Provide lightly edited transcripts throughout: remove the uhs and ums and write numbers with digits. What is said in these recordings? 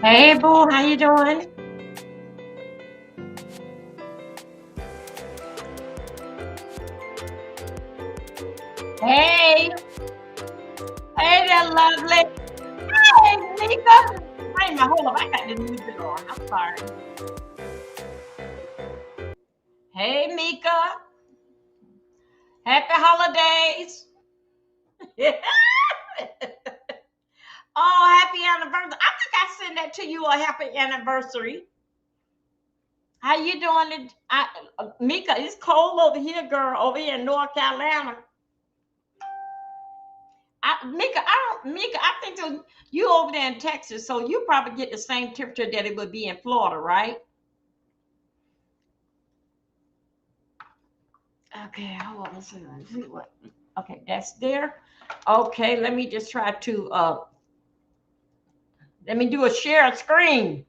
Hey, boo, how you doing? Hey, hey there, lovely. Hey, Mika. Wait a minute, hold up. I got the music on. I'm sorry. Hey, Mika. Happy holidays. Oh, happy anniversary. I think I sent that to you a happy anniversary. How you doing? Mika, it's cold over here, girl, over here in North Carolina. Mika, I think you over there in Texas, so you probably get the same temperature that it would be in Florida, right? Okay, hold on. Let's see what. Okay, that's there. Okay, let me just try to let me do a share screen.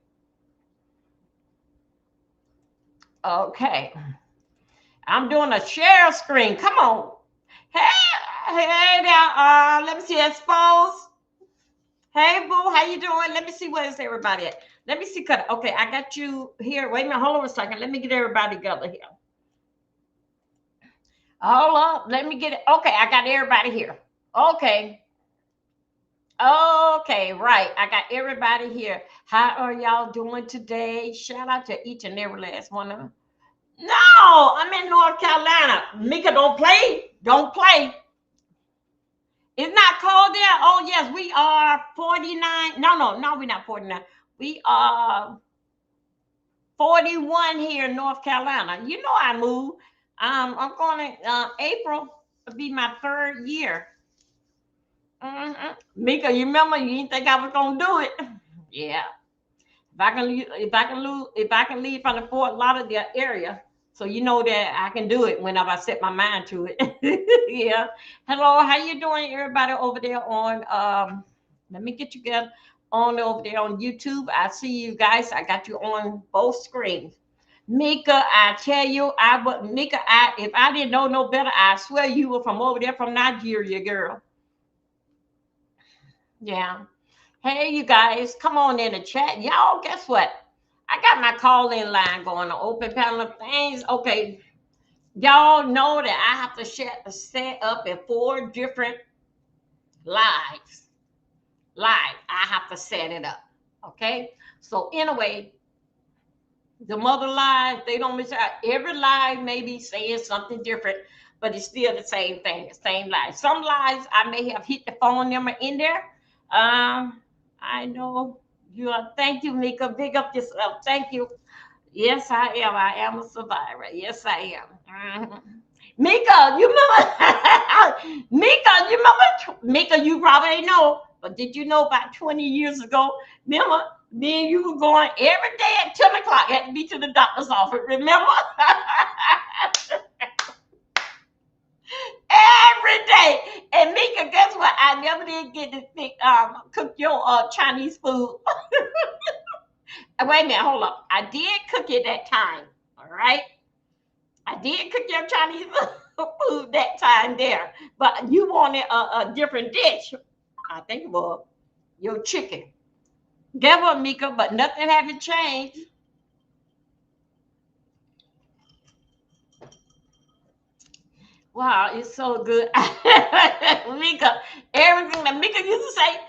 Okay, I'm doing a share screen. Come on. Hey, hey there. Let me see expose. Hey, boo, how you doing? Let me see where is everybody at. Let me see. Okay, I got you here. Wait a minute. Hold on a second. Let me get everybody together here. Hold up. Let me get it. Okay, I got everybody here. Okay. Okay, right. I got everybody here. How are y'all doing today? Shout out to each and every last one of them. No, I'm in North Carolina. Mika, don't play. Don't play. It's not cold there. Oh, yes, we are 49. No, we're not 49. We are 41 here in North Carolina. You know I moved. I'm going to April to be my third year. Mika, you remember you didn't think I was gonna do it? Yeah. If I can leave from the Fort Lauderdale area, so you know that I can do it whenever I set my mind to it. Yeah. Hello, how you doing, everybody over there on let me get you guys on over there on YouTube. I see you guys. I got you on both screens. Mika, I tell you, I would Mika, if I didn't know no better, I swear you were from over there from Nigeria, girl. Yeah. Hey, you guys, come on in the chat. Y'all, guess what? I got my call in line going on open panel of things. Okay. Y'all know that I have to set up in 4 different lives. I have to set it up. Okay. So, anyway, the mother live, they don't miss out. Every live may be saying something different, but it's still the same thing, the same live. Some lives I may have hit the phone number in there. I know you are. Thank you, Mika. Big up yourself. Thank you. Yes, I am. I am a survivor. Yes, I am. Mhm. Mika, you remember? Mika, you probably know, but did you know about 20 years ago? Remember, then you were going every day at 10 o'clock, had to be to the doctor's office. Remember? Every day. And Mika, guess what? I never did get to cook your Chinese food. Wait a minute, hold up. I did cook it that time. All right. I did cook your Chinese food that time there. But you wanted a different dish. I think it was your chicken. Get what, Mika, but nothing haven't changed. Wow, it's so good. Mika, everything that Mika used to say,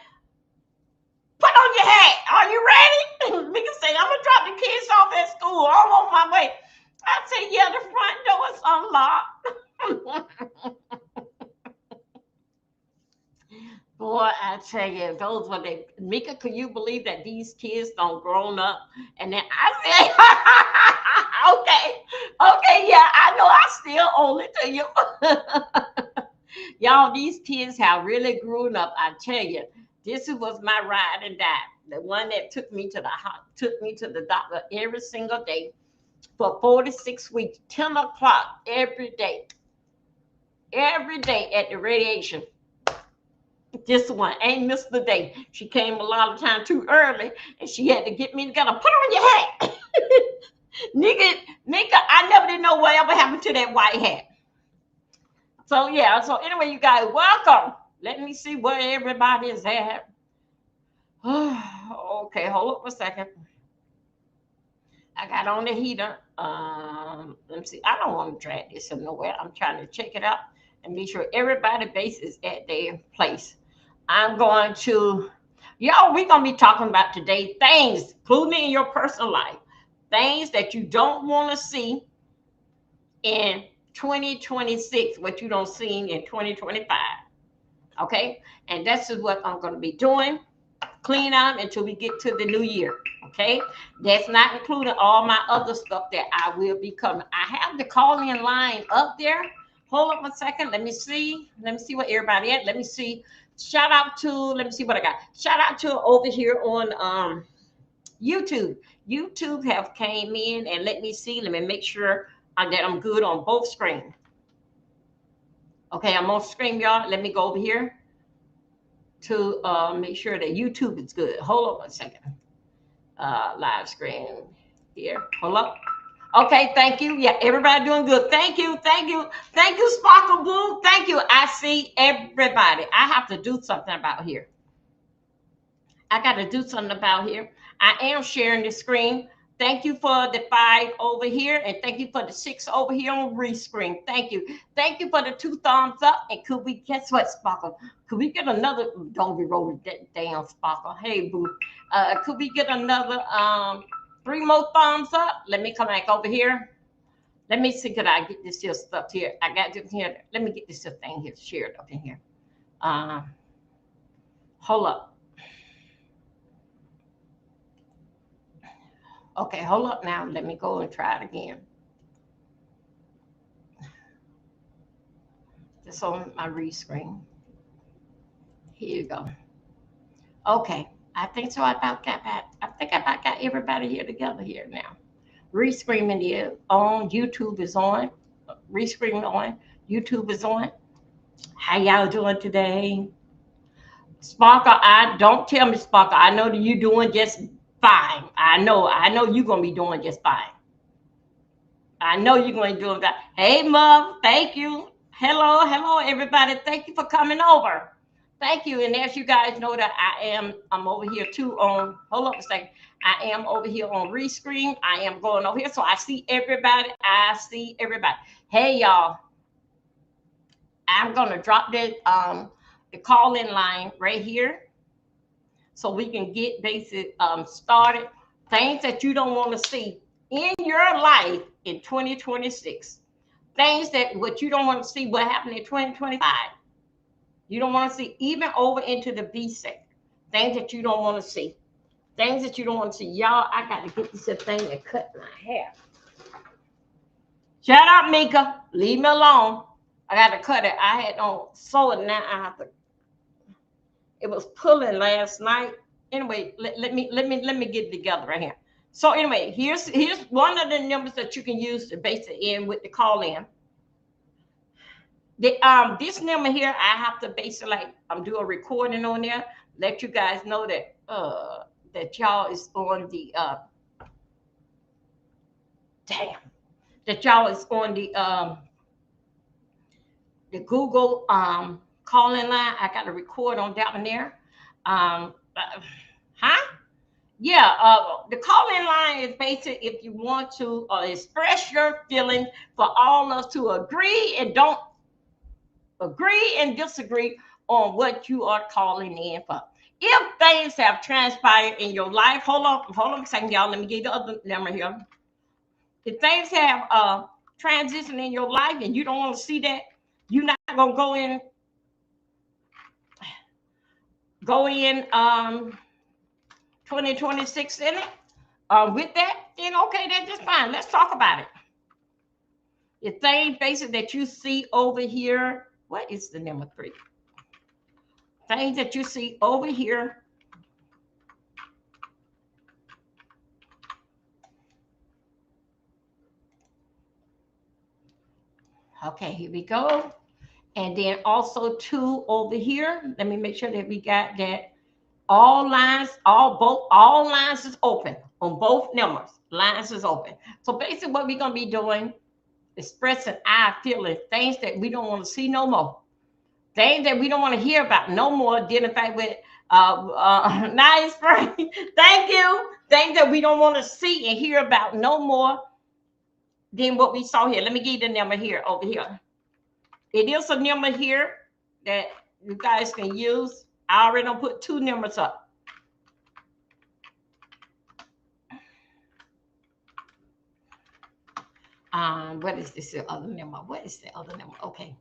put on your hat. Are you ready? Mika say, I'm gonna drop the kids off at school. school. I'm on my way. I said, yeah, the front door is unlocked. Boy, I tell you, those were they. Mika, can you believe that these kids don't grown up? And then I said, okay, yeah, I know I still owe it to you. Y'all, these kids have really grown up. I tell you, this was my ride and die. The one that took me to the doctor every single day for 46 weeks, 10 o'clock every day at the radiation. This one ain't missed the day. She came a lot of time too early, and she had to get me together. Put on your hat. Mika, I never did know whatever happened to that white hat. So yeah, so anyway, you guys, welcome. Let me see where everybody is at. Okay, hold up a second. I got on the heater. Let me see. I don't want to drag this nowhere. I'm trying to check it out and make sure everybody base is at their place. I'm going to, y'all, we're going to be talking about today things, including in your personal life, things that you don't want to see in 2026, what you don't see in 2025. Okay? And that's what I'm going to be doing. Clean out until we get to the new year. Okay? That's not including all my other stuff that I will be coming. I have the call-in line up there. Hold up a second. Let me see what everybody at. Let me see. Shout out to, let me see what I got. Shout out to over here on YouTube. YouTube have came in and let me see. Let me make sure that I'm good on both screens. Okay, I'm on screen, y'all. Let me go over here to make sure that YouTube is good. Hold on a second. Live screen here. Hold up. Okay, thank you. Yeah, everybody doing good. Thank you, Sparkle Blue. Thank you. I see everybody. I have to do something about here. I got to do something about here. I am sharing the screen. Thank you for the 5 over here, and thank you for the 6 over here on rescreen. Thank you. Thank you for the 2 thumbs up. And could we, guess what, Sparkle? Could we get another, don't be rolling that damn Sparkle. Hey, boo. Could we get another 3 more thumbs up? Let me come back over here. Let me see, could I get this here stuff here? I got this here. Let me get this thing here shared up in here. Hold up. Okay, hold up now. Let me go and try it again. Just on my rescreen. Here you go. Okay, I think so. I think I about got everybody here together here now. Rescreening is on. YouTube is on. Rescreen on. YouTube is on. How y'all doing today? Sparkle, don't tell me, Sparkle. I know that you doing just fine. I know you're gonna be doing just fine. I know you're going to do that. Hey, Mom, thank you. Hello, everybody. Thank you for coming over. Thank you. And as you guys know that I'm over here too on, hold up a second. I am over here on rescreen. I am going over here. So I see everybody. Hey, y'all. I'm going to drop the call-in line right here so we can get basic started. Things that you don't want to see in your life in 2026. Things that what you don't want to see what happened in 2025. You don't want to see even over into the B sector. Things that you don't want to see. Things that you don't want to see. Y'all, I got to get this thing and cut my hair. Shut up, Mika. Leave me alone. I got to cut it. I had on sew it now. I have to. It was pulling last night. Anyway, let me get it together right here. So anyway, here's one of the numbers that you can use to base it in with the call in. This number here, I have to basically do a recording on there, let you guys know that that y'all is on the that y'all is on the Google calling line. I got to record on down there. Yeah, the call-in line is basic if you want to express your feelings for all of us to agree and don't agree and disagree on what you are calling in for. If things have transpired in your life, hold on a second, y'all. Let me get the other number here. If things have transition in your life and you don't want to see that, you're not gonna go in 2026 in it with that, then okay, that's just fine. Let's talk about it. The thing basically that you see over here, what is the number 3? Things that you see over here. Okay, here we go. And then also 2 over here. Let me make sure that we got that. All lines is open on both numbers. Lines is open. So basically what we're going to be doing, expressing our feelings, things that we don't want to see no more. Things that we don't want to hear about no more, identify with nice friend. Thank you. Things that we don't want to see and hear about no more than what we saw here. Let me give you the number here over here. It is a number here that you guys can use. I already don't put 2 numbers up. What is this other number? What is the other number? Okay.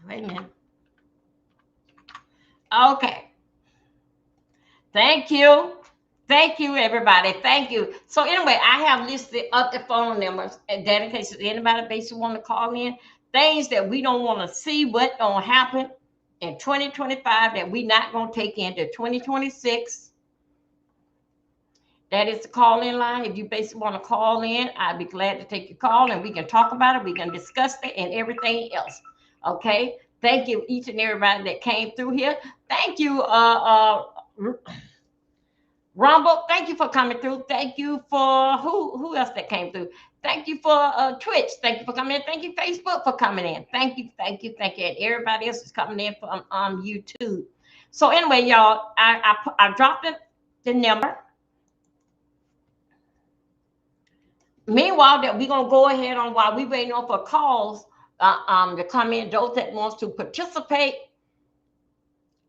Wait a minute. Okay. Thank you. Thank you, everybody. Thank you. So anyway, I have listed up the phone numbers, and that in case anybody basically want to call in, things that we don't want to see what gonna happen in 2025 that we not gonna take into 2026. That is the call-in line. If you basically want to call in, I'd be glad to take your call and we can talk about it. We can discuss it and everything else. Okay. Thank you, each and everybody that came through here. Thank you, Rumble. Thank you for coming through. Thank you for who else that came through. Thank you for Twitch. Thank you for coming in. Thank you, Facebook, for coming in. Thank you. And everybody else is coming in from YouTube. So anyway, y'all, I dropped the number. Meanwhile, that we're gonna go ahead on while we waiting on for calls to come in. Those that wants to participate,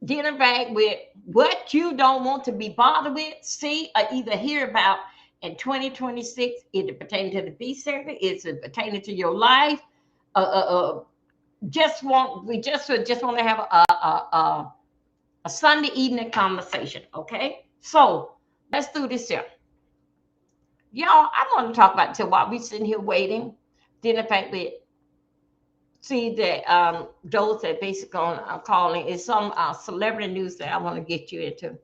dealing back with what you don't want to be bothered with, see, or either hear about in 2026. Is it pertaining to the B circuit? Is it pertaining to your life? We just want to have a Sunday evening conversation. Okay, so let's do this here. Y'all, I want to talk about until while we sitting here waiting. Then the fact that see that those that basically are calling is some celebrity news that I want to get you into.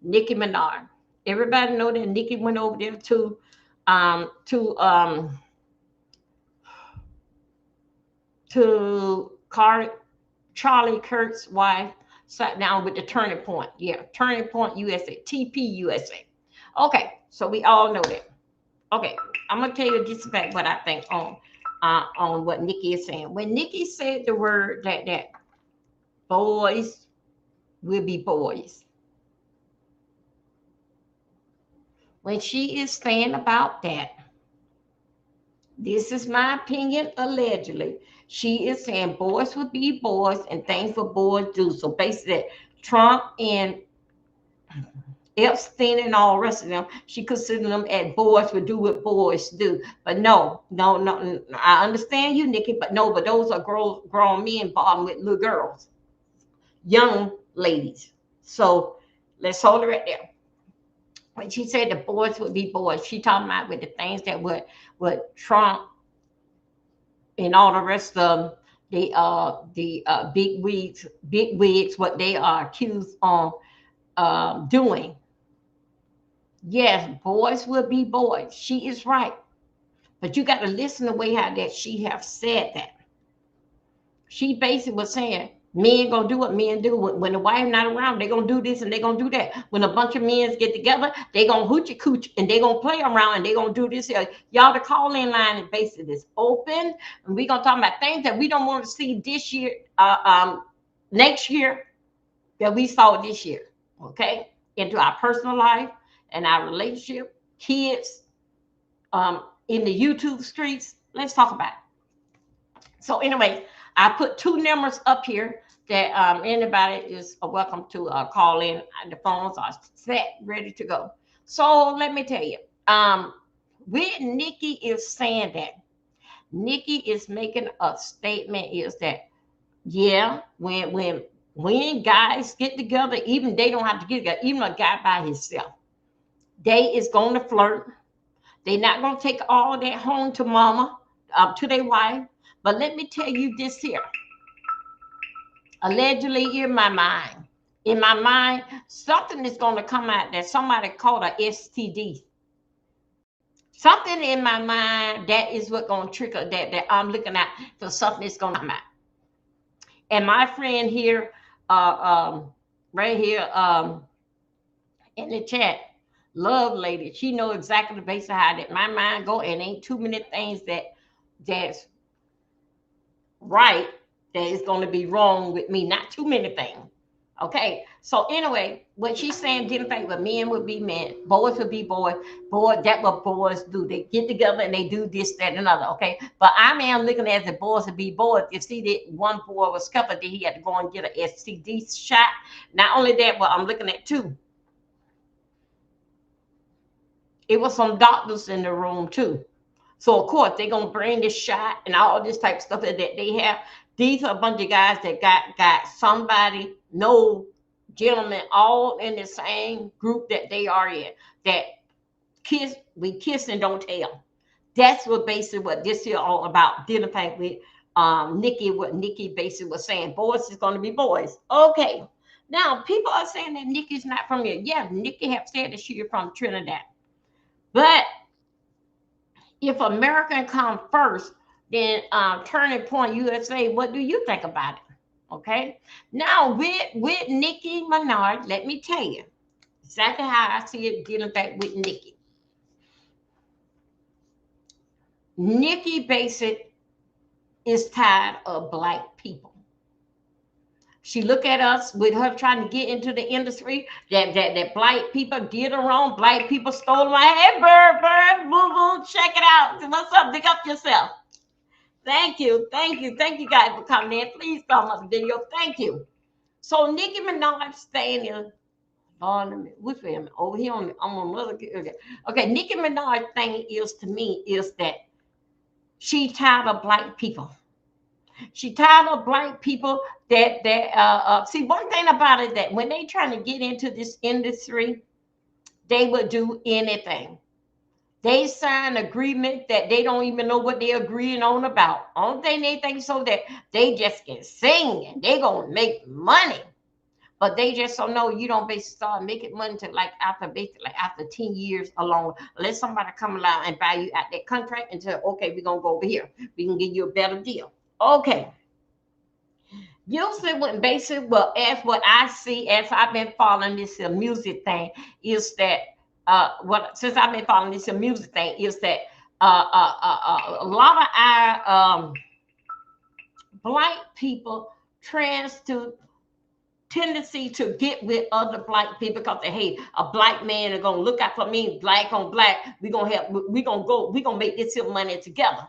Nicki Minaj. Everybody know that Nicki went over there to Charlie Kirk's wife, sat down with the Turning Point. Yeah, Turning Point USA, TP USA. Okay, so we all know that. Okay, I'm gonna tell you just about what I think on what Nicki is saying. When Nicki said the word that boys will be boys, when she is saying about that, this is my opinion, allegedly, she is saying boys will be boys and things for boys do. So basically, Trump and Epstein and all the rest of them, she considered them as boys would do what boys do. But no. I understand you, Nicki, but no, but those are grown men bonding with little girls, young ladies. So let's hold it right there. When she said the boys would be boys, she talking about with the things that would Trump and all the rest of the big wigs, what they are accused of doing. Yes, boys will be boys. She is right. But you got to listen to the way how that she have said that. She basically was saying, men gonna do what men do. When the wife not around, they gonna do this and they gonna do that. When a bunch of men get together, they gonna hoochie cooch and they gonna play around and they gonna do this. Y'all, the call-in line is basically is open. And we gonna talk about things that we don't want to see this year, next year, that we saw this year. Okay? Into our personal life and our relationship, kids, in the YouTube streets. Let's talk about it. So anyway, I put 2 numbers up here that anybody is welcome to call in. The phones are set, ready to go. So let me tell you, with Nikki is saying that Nikki is making a statement is that yeah, when guys get together, even they don't have to get together, even a guy by himself, they is going to flirt. They not going to take all that home to mama, to their wife. But let me tell you this here. Allegedly in my mind, something is going to come out that somebody called a STD. Something in my mind that is what going to trigger that I'm looking at for something is going to come out. And my friend here, right here, in the chat, love lady, she know exactly the base of how that my mind go, and ain't too many things that's right that is going to be wrong with me. Not too many things. Okay, so anyway, what she's saying didn't think but men would be men, boys would be boys, that what boys do. They get together and they do this, that, and another. Okay, but I am looking at the boys would be boys. You see that one boy was covered that he had to go and get a STD shot. Not only that, but I'm looking at two. It was some doctors in the room too. So of course they're gonna bring this shot and all this type of stuff that they have. These are a bunch of guys that got somebody, no gentlemen, all in the same group that they are in. That we kiss and don't tell. That's what basically what this is all about. Dealing with Nikki, what Nikki basically was saying. Boys is gonna be boys. Okay. Now people are saying that Nikki's not from here. Yeah, Nikki have said that she's from Trinidad. But if American come first, then Turning Point USA, what do you think about it? Okay. Now with Nicki Minaj, let me tell you exactly how I see it dealing back with Nicki. Nicki Basic is tired of black people. She look at us with her trying to get into the industry that black people did her wrong. Black people stole my hey bird, boo boo, check it out. What's up? Dig up yourself. Thank you guys for coming in. Please come on the video. Thank you. So Nicki Minaj staying in. Which way am I? Over here I'm on another. Okay. Nicki Minaj thing is to me is that she tired of black people. She tired of black people that see one thing about it that when they trying to get into this industry, they would do anything. They sign agreement that they don't even know what they're agreeing on about. Only thing they think so that they just can sing and they gonna make money. But they just don't know you don't basically start making money to like after 10 years alone. Unless somebody come along and buy you out that contract and say, okay, we're gonna go over here. We can give you a better deal. Okay. Usually when basically, well, as what I see as I've been following this music thing is that what since I've been following this music thing is that a lot of our black people trans to tendency to get with other black people because they hey a black man is gonna look out for me, black on black, we're gonna make this money together.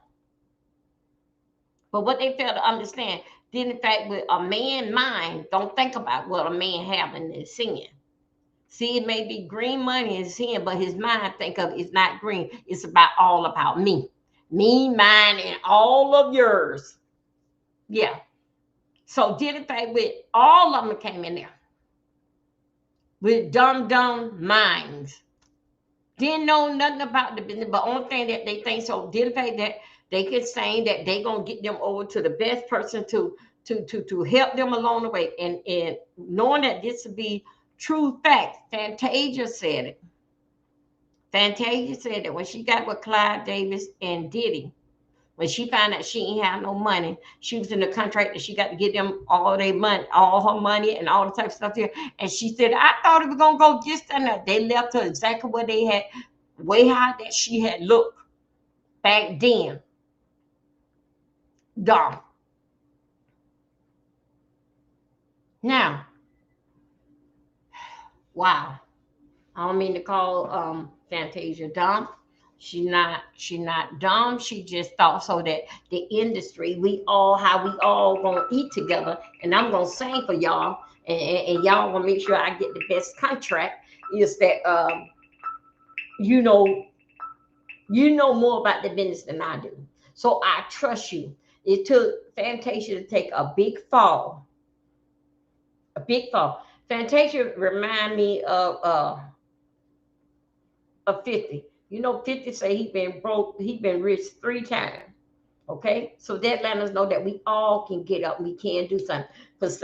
But what they fail to understand, then in fact, with a man mind, don't think about what a man having is sin. See, it may be green money in sin, but his mind think of it's not green. It's all about me. Me, mine, and all of yours. Yeah. So did in fact with all of them came in there with dumb minds. Didn't know nothing about the business, but only thing that they think so did in fact that they could say that they gonna get them over to the best person to help them along the way. And knowing that this would be true fact, Fantasia said it. Fantasia said that when she got with Clive Davis and Diddy, when she found out she ain't have no money, she was in the contract that she got to get them all their money, all her money and all the type of stuff here. And she said, I thought it was gonna go just and that. They left her exactly where they had, way how that she had looked back then. Dumb. Now, wow. I don't mean to call Fantasia dumb. She not dumb. She just thought so that the industry, how we all gonna eat together, and I'm gonna sing for y'all, and y'all gonna make sure I get the best contract. Is that you know you know more about the business than I do, so I trust you. It took Fantasia to take a big fall, a big fall. Fantasia remind me of 50. You know, 50 say he been broke, he been rich 3 times. Okay, so that let us know that we all can get up, we can do something. Because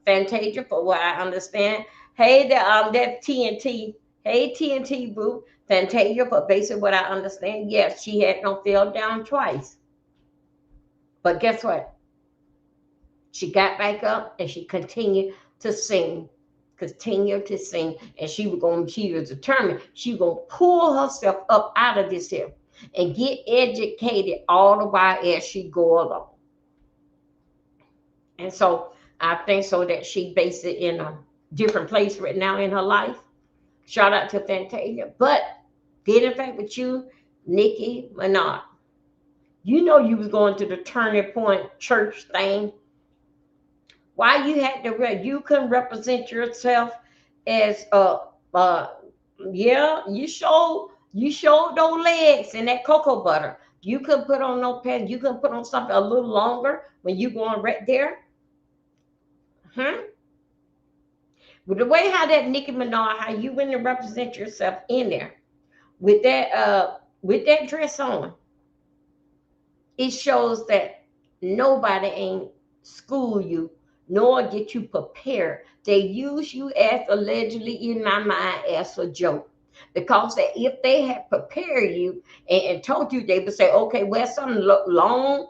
Fantasia, for what I understand, hey, that TNT, hey TNT boo, Fantasia, for basically what I understand, yes, she had no fell down twice, but guess what? She got back up and she continued to sing, and she was determined she was gonna pull herself up out of this here and get educated all the while as she go along. And so I think so that she based it in a different place right now in her life. Shout out to Fantasia. But did in fact with you, Nicki Minaj. You know you was going to the Turning Point church thing. Why you had to you couldn't represent yourself as uh yeah, you showed those legs and that cocoa butter. You couldn't put on no pants, you couldn't put on something a little longer when you going right there. Hmm? With the way how that Nicki Minaj, how you went and represent yourself in there with that dress on, it shows that nobody ain't school you nor get you prepared. They use you as allegedly in my mind as a joke. Because if they had prepared you and told you, they would say, okay, wear something long,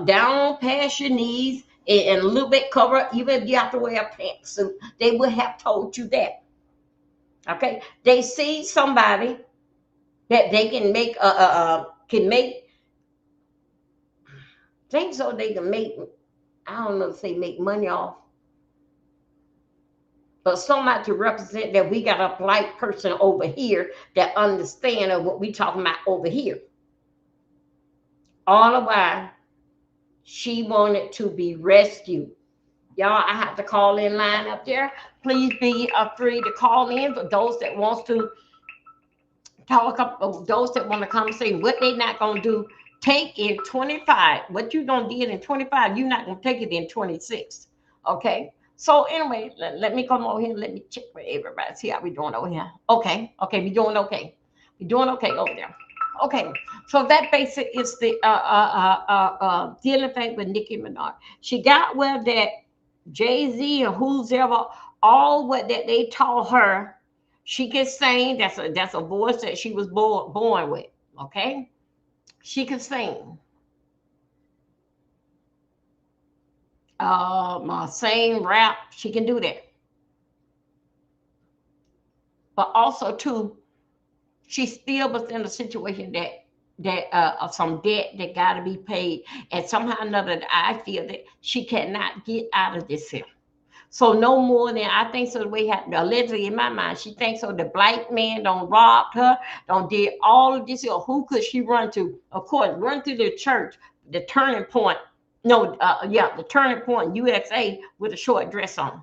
down past your knees, and a little bit cover, even if you have to wear a pantsuit, they would have told you that. Okay, they see somebody that they can make things so they can make, I don't know if they make money off, but somebody to represent that we got a black person over here that understand of what we talking about over here. All the while, she wanted to be rescued. Y'all, I have to call in line up there. Please be free to call in for those that wants to talk up, those that want to come say what they not gonna do. Take in 25. What you gonna do in 25, you're not gonna take it in 26. Okay. So anyway, let me come over here. Let me check with everybody. See how we doing over here. Okay. Okay, we doing okay. We doing okay over there. Okay. So that basic is the dealing thing with Nicki Minaj. She got where that Jay-Z or who's ever, all what that they taught her, she can sing. That's a voice that she was born with. Okay, she can sing. Sing, rap, she can do that. But also too, she still was in a situation that of some debt that got to be paid, and somehow or another, I feel that she cannot get out of this here. So no more than I think so. The way happened allegedly in my mind, she thinks so. The black man don't robbed her, don't did all of this. Or who could she run to? Of course, run to the church, the Turning Point. No, yeah, the Turning Point USA with a short dress on.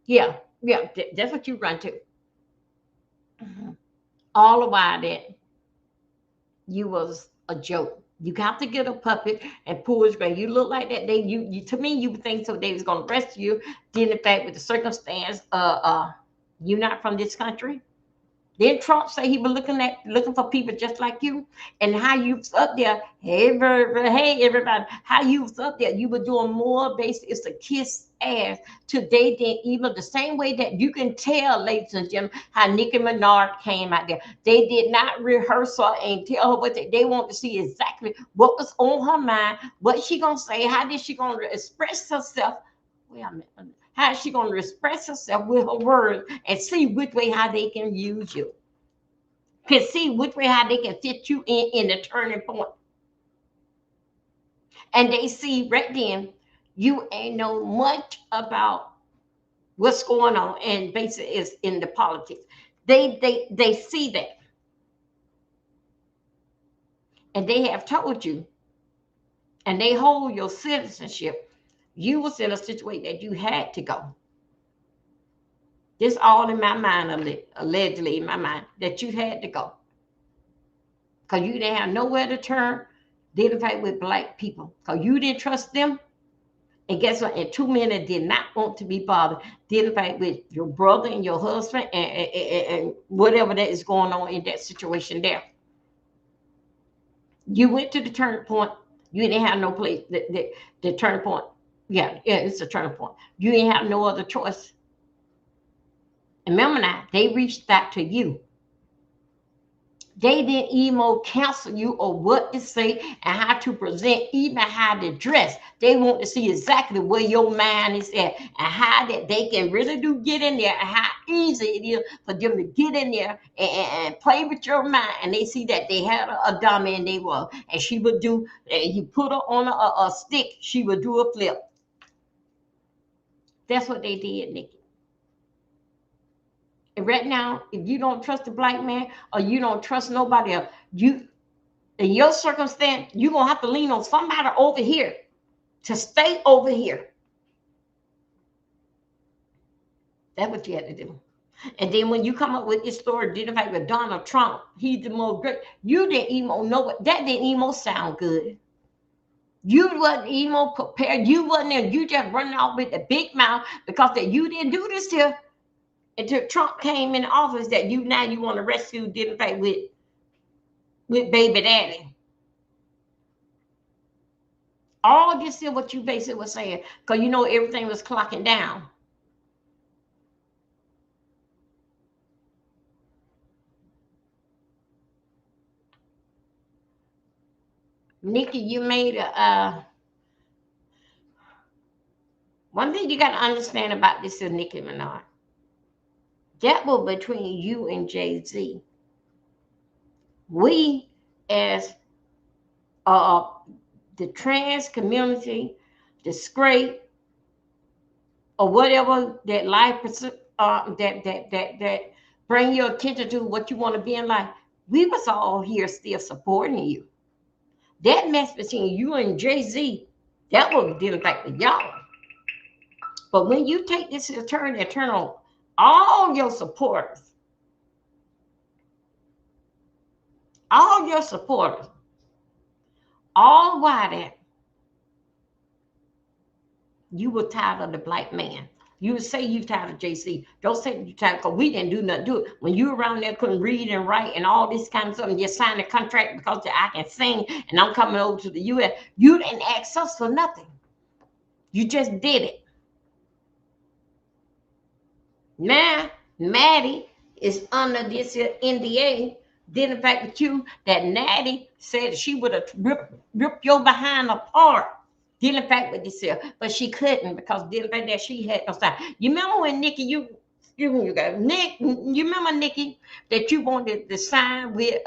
Yeah, yeah, that's what you run to. Mhm. All the while that you was a joke. You got to get a puppet and pull his grain. You look like that. You to me, you would think so they was gonna arrest you. Then in fact, with the circumstance, you not from this country. Then Trump say he was looking for people just like you, and how you was up there. Hey everybody, how you was up there. You were doing more. Basically, it's a kiss ass today than even the same way that you can tell, ladies and gentlemen, how Nicki Minaj came out there. They did not rehearse her and tell her what they want to see exactly what was on her mind, what she gonna say, how did she gonna express herself. Wait a minute. How is she going to express herself with her words and see which way how they can use you? Can see which way how they can fit you in the turning point. And they see right then you ain't know much about what's going on, and basically is in the politics. They see that. and they have told you, and they hold your citizenship, you was in a situation that you had to go. This all in my mind, allegedly in my mind, that you had to go. Because you didn't have nowhere to turn, didn't fight with black people. Because you didn't trust them. And guess what? And too many did not want to be bothered. Didn't fight with your brother and your husband and whatever that is going on in that situation there. You went to the turning point. You didn't have no place. The turning point. Yeah, it's a turning point. You didn't have no other choice. And remember now, they reached out to you. They didn't even counsel you or what to say and how to present, even how to dress. They want to see exactly where your mind is at and how that they can really do get in there and how easy it is for them to get in there and play with your mind. And they see that they had a dummy and they were, and she would do, and you put her on a stick, she would do a flip. That's what they did, Nikki. And right now, if you don't trust the black man or you don't trust nobody else, you in your circumstance, you're gonna have to lean on somebody over here to stay over here. That's what you had to do. And then when you come up with this story, didn't fight with Donald Trump, he's the most great. You didn't even know what that didn't even sound good. You wasn't even prepared. You wasn't there. You just running off with the big mouth because that you didn't do this here until Trump came in office. That you now you want to rescue didn't fight with baby daddy. All this is what you basically were saying, because you know everything was clocking down. Nikki, you made one thing you got to understand about this is Nicki Minaj. That was between you and Jay-Z. We, as the trans community, the straight, or whatever that life that bring your attention to what you want to be in life, we was all here still supporting you. That mess between you and Jay-Z, that was dealing back with y'all. But when you take this turn and turn on all your supporters, all why that you were tired of the black man. You would say you tired of JC. Don't say you tired, because we didn't do nothing to it. When you around there couldn't read and write and all this kind of stuff, and you signed a contract because I can sing and I'm coming over to the US, you didn't ask us for nothing. You just did it. Now, Maddie is under this NDA, dealing back with you, that Natty said she would have ripped your behind apart. Dealing back with this here, but she couldn't because dealing back that she had no side. You remember when Nikki, you remember Nikki that you wanted to sign with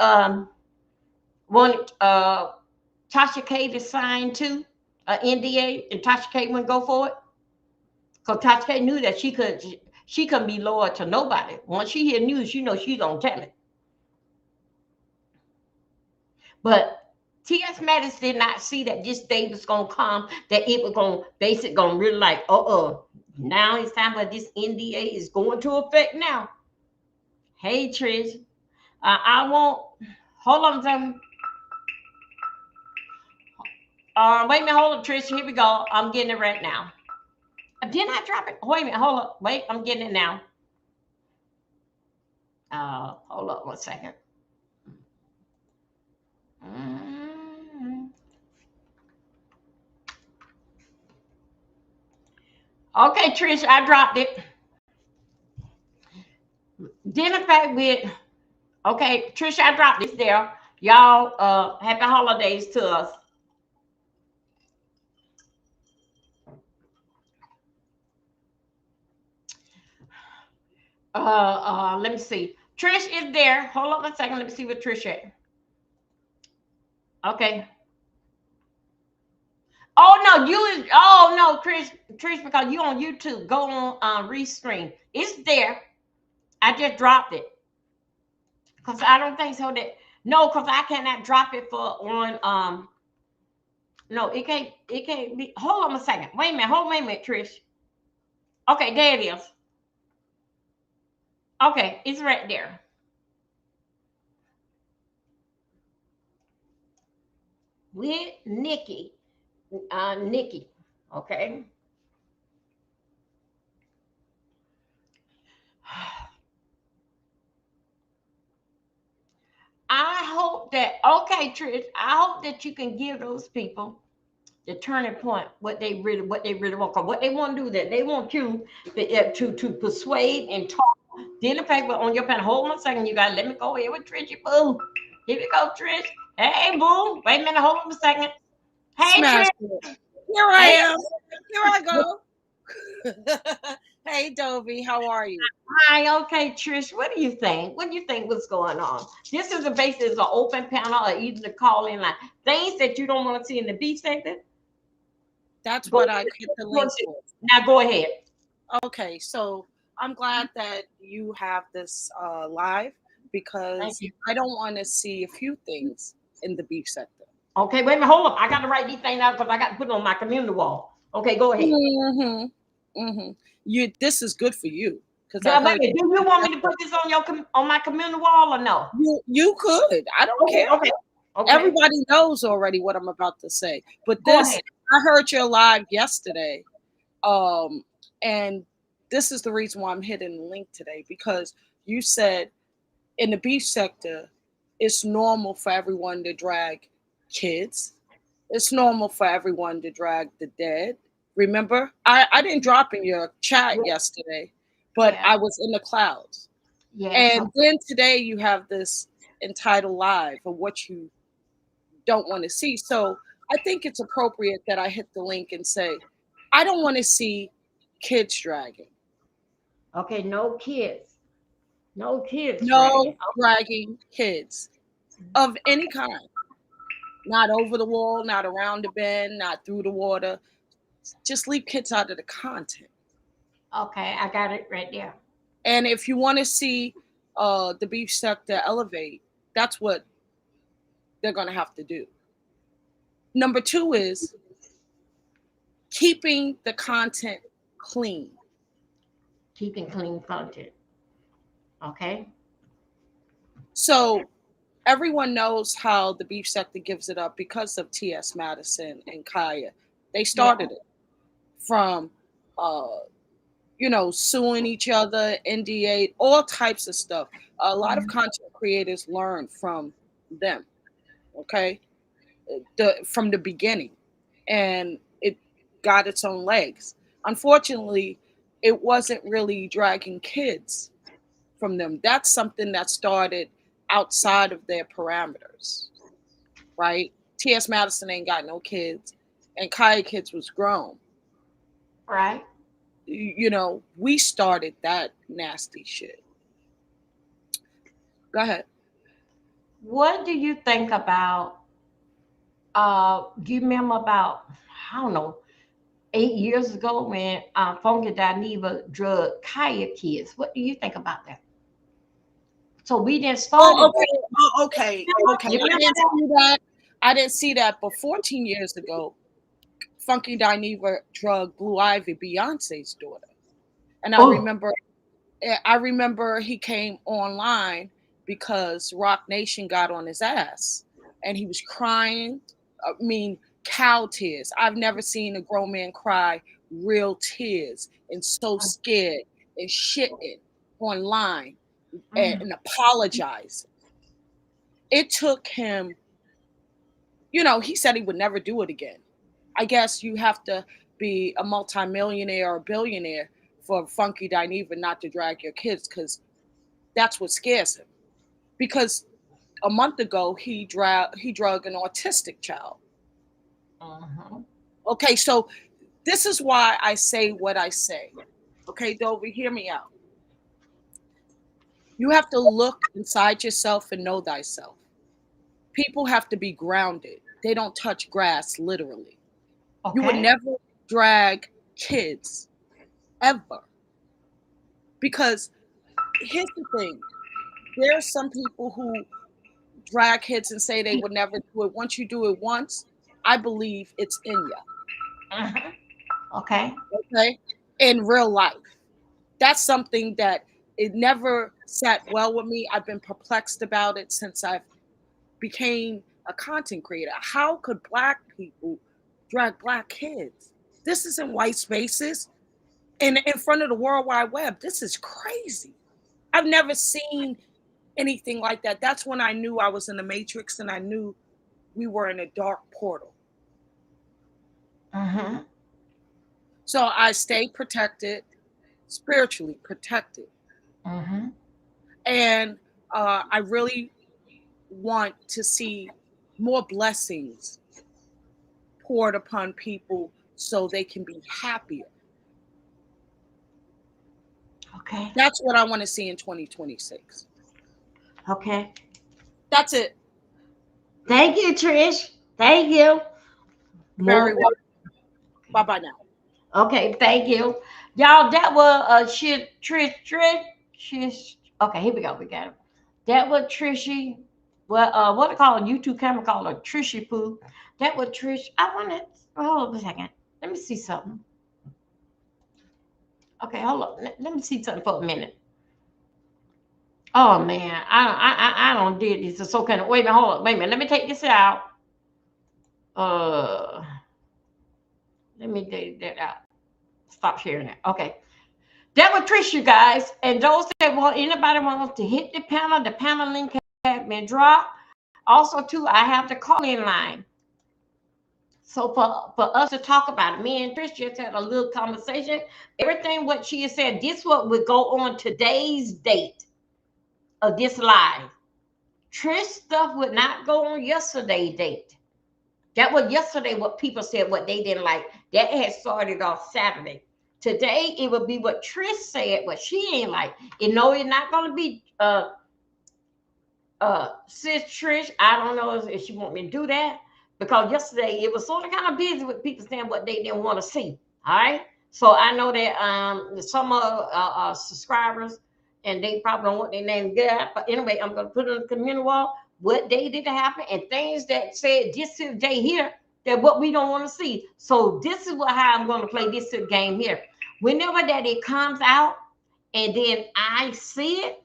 wanted Tasha K to sign to NDA, and Tasha K wouldn't go for it because Tasha K knew that she couldn't be loyal to nobody. Once she hear news, you know she's gonna tell it. But T.S. Maddox did not see that this day was gonna come, that it was gonna really like, now it's time for this NDA is going to effect now. Hey Trish, I won't hold on a second. Wait a minute, hold on, Trish. Here we go. I'm getting it right now. Didn't I drop it? Wait a minute, hold up. Wait, I'm getting it now. Hold up 1 second. Okay, Trish, I dropped it. Dinner fact with, okay, Trish, I dropped this there. Y'all, happy holidays to us. Let me see. Trish is there. Hold on 1 second. Let me see what Trish is. Okay. Oh no, Trish, because you on YouTube. Go on Restream. It's there. I just dropped it. Because I don't think so that No, because I cannot drop it for on no, it can't be. Hold on a second. Wait a minute, Trish. Okay, there it is. Okay, it's right there. With Nikki. Okay. I hope that okay, Trish. I hope that you can give those people the turning point, what they really want. 'Cause what they want to do that they want you to persuade and talk. Dealing paper on your pen. Hold on a second, you guys. Let me go here with Trishy Boo. Here we go, Trish. Hey, Boo. Wait a minute. Hold on a second. Hey, Smash Trish. it. Here I Hey. am. Here I go. Hey, Dovey, how are you? Hi. Okay, Trish. What do you think? What do you think was going on? This is a basis of an open panel or even the call in line. Things that you don't want to see in the B sector. That's Go what I ahead. hit the link for. Now go ahead. Okay, so I'm glad that you have this live Thank because you. I don't want to see a few things in the beef sector. Okay, wait a minute. Hold on. I got to write these things out because I got to put it on my community wall. Okay, go ahead. This is good for you because I Yeah, heard baby, do you want me to put this on on my community wall or no? you could. I don't Okay, care. okay, okay. Everybody knows already what I'm about to say. But Go this, ahead. I heard your live yesterday, and this is the reason why I'm hitting the link today because you said in the beef sector, it's normal for everyone to drag kids. It's normal for everyone to drag the dead. Remember, I didn't drop in your chat Yeah, yesterday, but yeah, I was in the clouds. yes. And then today you have this entitled live of what you don't want to see. So I think it's appropriate that I hit the link and say, I don't want to see kids dragging. Okay, no kids No dragging. dragging kids of any kind. Not over the wall, not around the bend, not through the water. Just leave kids out of the content. Okay, I got it right there. And if you want to see the beef sector elevate, that's what they're going to have to do. Number two is keeping the content clean. Keeping clean content. Okay. So everyone knows how the beef sector gives it up because of T.S. Madison and Kaya. They Yeah. started it from, uh, suing each other, NDA, all types of stuff. A lot of content creators learn from them. Okay, from the beginning, and it got its own legs. Unfortunately, it wasn't really dragging kids from them. That's something that started outside of their parameters, right? T.S. Madison ain't got no kids, and Kaya Kids was grown. Right. We started that nasty shit. Go ahead. What do you think about do you remember about I don't know 8 years ago when Funky Dineva drug Kaya Kids? What do you think about that? So we didn't start Oh, it. okay. Oh, okay. Okay. You I remember didn't that? see that. I didn't see that. But 14 years ago, Funky Dineva drugged Blue Ivy, Beyonce's daughter. And Oh, I remember he came online because Rock Nation got on his ass and he was crying. I mean, cow tears. I've never seen a grown man cry real tears and so scared and shitting online and apologize. It took him, he said he would never do it again. I guess you have to be a multimillionaire or a billionaire for Funky Dineva not to drag your kids because that's what scares him. Because a month ago he drug an autistic child. uh-huh. Okay, so this is why I say what I say. Okay, Dovey, hear me out. You have to look inside yourself and know thyself. People have to be grounded. They don't touch grass literally. You would Okay. never drag kids ever because here's the thing. There are some people who drag hits and say they would never do it. Once you do it once, I believe it's in you. Mhm. Okay. Okay, in real life, that's something that it never sat well with me. I've been perplexed about it since I became a content creator. How could Black people drag Black kids? This isn't white spaces. In front of the World Wide Web, this is crazy. I've never seen anything like that. That's when I knew I was in the Matrix and I knew we were in a dark portal. Mm-hmm. So I stayed protected, spiritually protected. Mm-hmm. And I really want to see more blessings poured upon people so they can be happier. Okay. That's what I want to see in 2026. Okay. That's it. Thank you, Trish. Thank you. Very More. well. Bye bye now. Okay. Thank you, y'all. That was shit. Trish. Okay. Here we go. We got it. That was Trishy. Well, what they call a YouTube camera called a Trishy Poo. That was Trish. I want to hold up a second. Let me see something. Okay, hold up. Let me see something for a minute. Oh man, I don't did this. It's so kind of wait a minute, hold up, wait a minute. Let me take this out. Uh, let me take that out. Stop sharing it. Okay, that would trick you guys. And those that want anybody wants to hit the panel link has been dropped. Also, too, I have the call in line. So for us to talk about it, me and Trish just had a little conversation. Everything what she has said, this what would go on today's date of this live. Trish stuff would not go on yesterday's date. That was yesterday what people said what they didn't like. That had started off Saturday. Today it would be what Trish said, what she ain't like. You know, it's not gonna be sis Trish. I don't know if she want me to do that because yesterday it was sort of kind of busy with people saying what they didn't want to see. All right. So I know that some of subscribers and they probably don't want their name good. But anyway, I'm gonna put it on the community wall what day did it happen and things that said this is day here that what we don't want to see. So this is how I'm gonna play this game here. Whenever that it comes out and then I see it,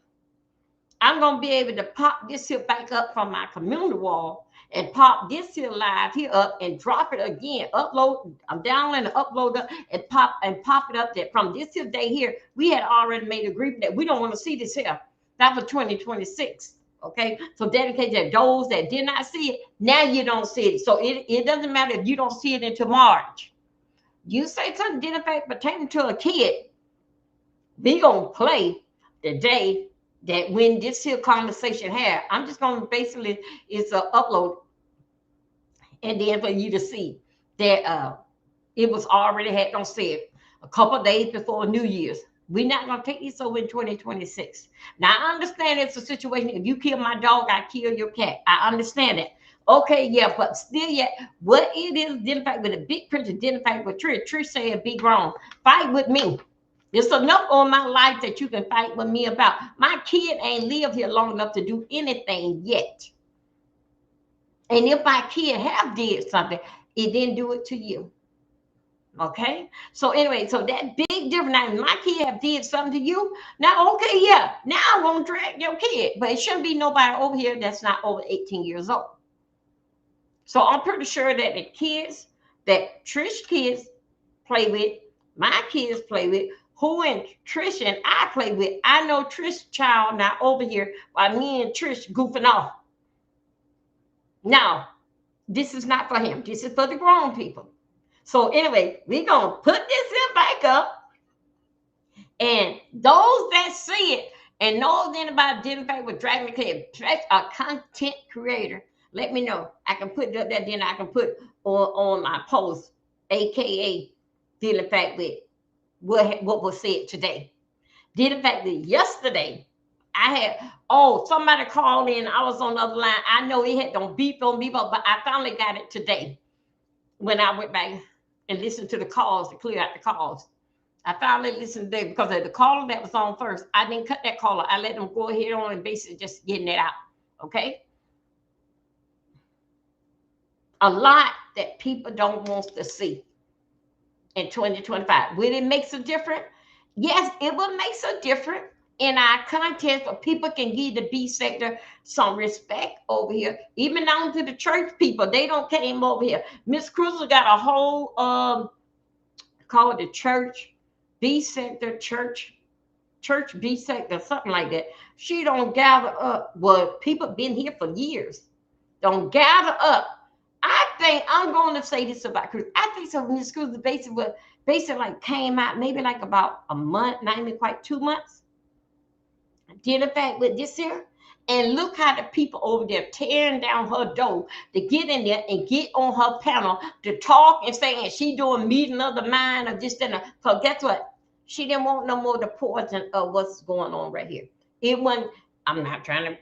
I'm gonna be able to pop this here back up from my community wall and pop this here live here up and drop it again. Upload. I'm downloading and upload up and pop it up there. From this here day here, we had already made agreement that we don't want to see this here. That for 2026. Okay, so dedicate that those that did not see it, now you don't see it. So it doesn't matter if you don't see it until March. You say something did affect pertaining to a kid, we gonna play the day that when this here conversation had. I'm just gonna basically it's a upload and then for you to see that it was already had don't say it a couple of days before New Year's. We're not gonna take this over in 2026. Now I understand it's a situation. If you kill my dog, I kill your cat. I understand it. Okay, yeah, but still, yet what it is, identify with a big picture, identify with Trish. Trish said, "Be grown, fight with me." There's enough on my life that you can fight with me about. My kid ain't lived here long enough to do anything yet. And if my kid have did something, it didn't do it to you. Okay. So anyway, so that big difference. Now, my kid have did something to you. Now, okay, yeah. Now I won't drag your kid, but it shouldn't be nobody over here that's not over 18 years old. So I'm pretty sure that the kids that Trish kids play with, my kids play with, who and Trish and I play with. I know Trish child not over here while me and Trish goofing off. Now, this is not for him. This is for the grown people. So anyway, we're gonna put this here back up. And those that see it and knows anybody identify with Dragon the Kid, a content creator, let me know. I can put that then I can put on my post, aka dealing fact with what was said today. Did in fact that yesterday I had somebody called in. I was on the other line. I know it had don't beep on beep up, but I finally got it today when I went back and listened to the calls to clear out the calls. I finally listened today because of the caller that was on first. I didn't cut that caller. I let them go ahead on and basically just getting it out. Okay. a lot that people don't want to see in 2025. Will it make a difference? Yes, it will make a difference in our contest, but people can give the B sector some respect over here. Even down to the church people, they don't came over here. Miss Cruz got a whole called the church B sector church B sector, something like that. She don't gather up. Well, people been here for years. Don't gather up. I think I'm going to say this about Cruz. I think so. Miss Cruz basically like came out maybe like about a month, not even quite 2 months. Did in fact with this here. And look how the people over there tearing down her door to get in there and get on her panel to talk and saying she doing meeting of the mind or this and that. So guess what? She didn't want no more the poison of what's going on right here. It wasn't. I'm not trying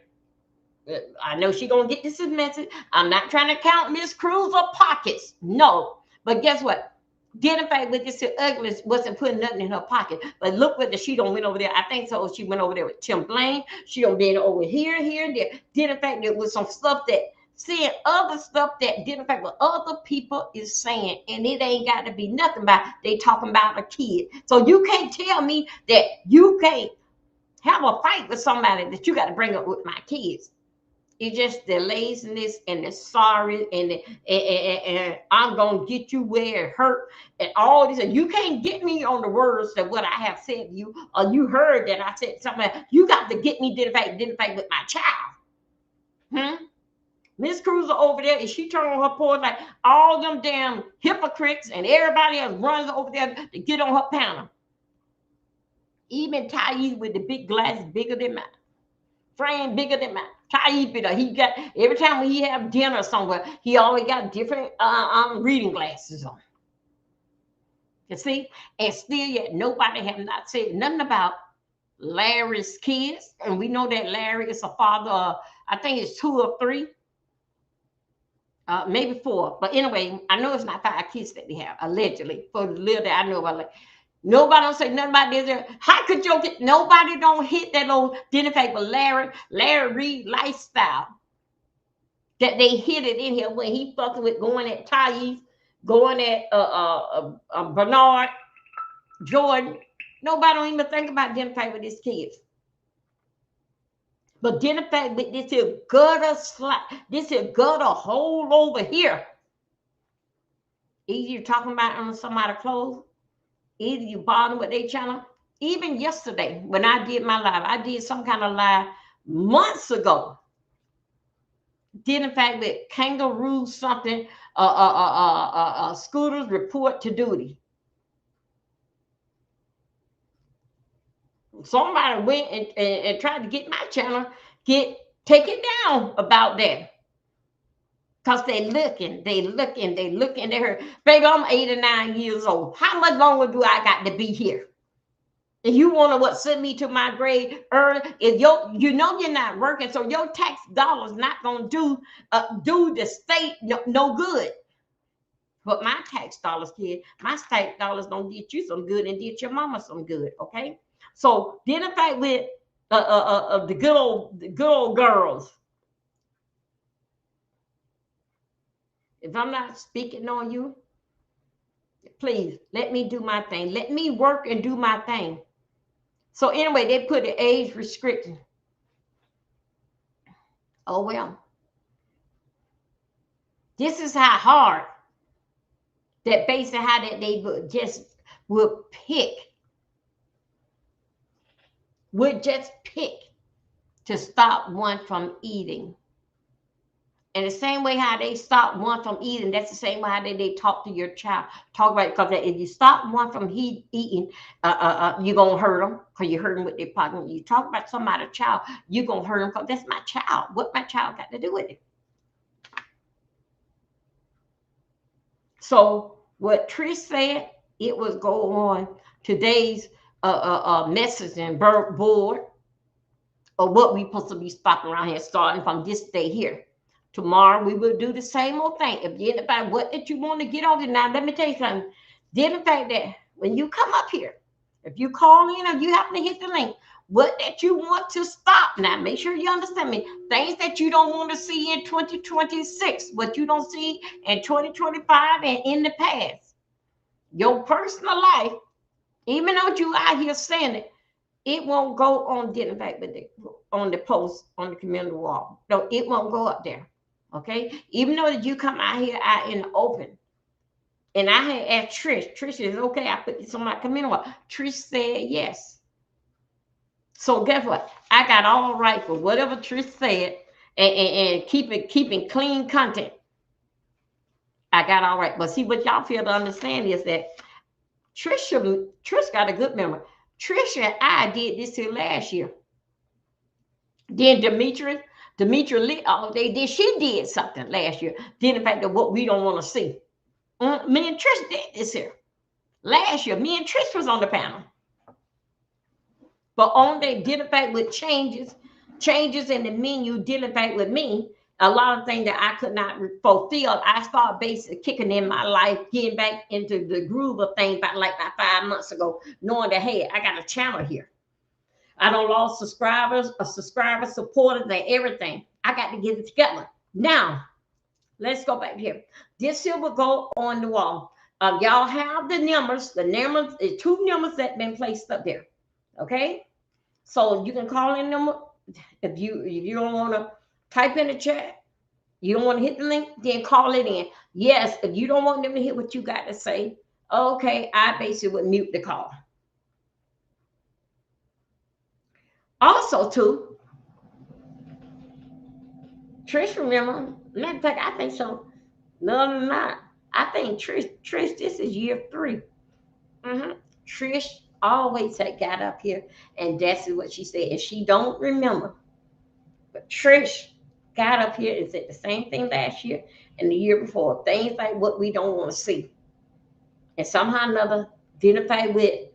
to. I know she gonna get this message. I'm not trying to count Miss Cruz or pockets. No, but guess what? Did in fact with this ugly wasn't putting nothing in her pocket. But look what she don't went over there. I think so. She went over there with Tim Blaine. She don't been over here, and there. Did in fact there was some stuff that seeing other stuff that did in fact what other people is saying, and it ain't got to be nothing about they talking about a kid. So you can't tell me that you can't have a fight with somebody that you got to bring up with my kids. It's just the laziness and the sorry and I'm gonna get you where it hurt and all this. And you can't get me on the words of what I have said to you, or you heard that I said something. You got to get me did fight with my child. Miss Cruz over there, and she turned on her porch like all them damn hypocrites and everybody else runs over there to get on her panel. Even Thais with the big glasses bigger than mine. Frame bigger than mine. He got every time he have dinner somewhere, he always got different reading glasses on. You see, and still yet nobody have not said nothing about Larry's kids, and we know that Larry is a father of, I think it's 2 or 3, maybe 4. But anyway, I know it's not 5 kids that they have allegedly for the little that I know about. Like, nobody don't say nothing about this. How could you get nobody don't hit that little dinner paper Larry Reed lifestyle that they hit it in here when he fucking with going at Thais, going at Bernard Jordan. Nobody don't even think about dinner paper with his kids. But dinner paper with this here gutter this here gutter hole over here. Either you're talking about on somebody's clothes. Either you bother with their channel. Even yesterday, when I did my live, I did some kind of live months ago. Did in fact with kangaroo something, Scooters report to duty. Somebody went and tried to get my channel, take it down about that. Because they looking, they heard, baby, I'm 8 or 9 years old. How much longer do I got to be here? And you want to send me to my grave early? If you know you're not working, so your tax dollars not gonna do the state no good. But my tax dollars, kid, my tax dollars don't get you some good and did your mama some good, okay? So did in fact with the good old girls. If I'm not speaking on you, please let me do my thing. Let me work and do my thing. So anyway, they put an age restriction. Oh well. This is how hard that basically how that they would just pick to stop one from eating. And the same way how they stop one from eating, that's the same way how they talk to your child. Talk about it, because if you stop one from eating, you're going to hurt them because you hurt them with their partner. You talk about somebody's child, you're going to hurt them because that's my child. What my child got to do with it? So what Trish said, it was go on today's messaging board of what we supposed to be stopping around here starting from this day here. Tomorrow we will do the same old thing. If you anybody what that you want to get on it now, let me tell you something. Did the fact that when you come up here, if you call in or you happen to hit the link, what that you want to stop. Now, make sure you understand me. Things that you don't want to see in 2026, what you don't see in 2025 and in the past. Your personal life, even though you out here saying it, it won't go on getting back with on the post on the community wall. No, it won't go up there. Okay, even though that you come out here out in the open. And I had asked Trish. Trish is okay. I put this on my community wall. Trish said yes. So guess what? I got all right for whatever Trish said and keeping clean content. I got all right. But see, what y'all fail to understand is that Trish got a good memory. Trish and I did this here last year. Then Demetri Lee, she did something last year. Then the fact that what we don't want to see. Me and Trish did this here. Last year, me and Trish was on the panel. But on they dealing back with changes in the menu, dealing back with me, a lot of things that I could not fulfill. I started basically kicking in my life, getting back into the groove of things about 5 months ago, knowing that, hey, I got a channel here. I don't lost subscribers, supporters, and everything. I got to get it together. Now, let's go back here. This here will go on the wall. Y'all have the numbers, the 2 numbers that been placed up there. Okay? So you can call in them if you don't want to type in the chat, you don't want to hit the link, then call it in. Yes, if you don't want them to hear what you got to say, okay, I basically would mute the call. Also, too, Trish, remember, matter of fact, I think so. No, not. I think Trish, this is year 3. Trish always had got up here, and that's what she said. And she don't remember. But Trish got up here and said the same thing last year and the year before. Things like what we don't want to see. And somehow or another, identified with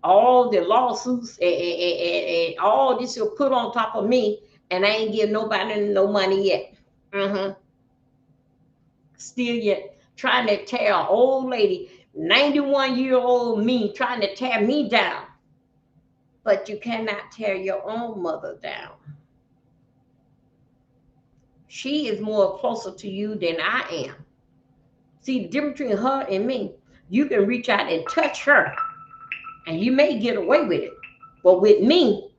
all the lawsuits and all this will put on top of me, and I ain't give nobody no money yet. Still yet trying to tear an old lady, 91-year-old me, trying to tear me down. But you cannot tear your own mother down. She is more closer to you than I am. See, the difference between her and me, you can reach out and touch her, and you may get away with it. But with me,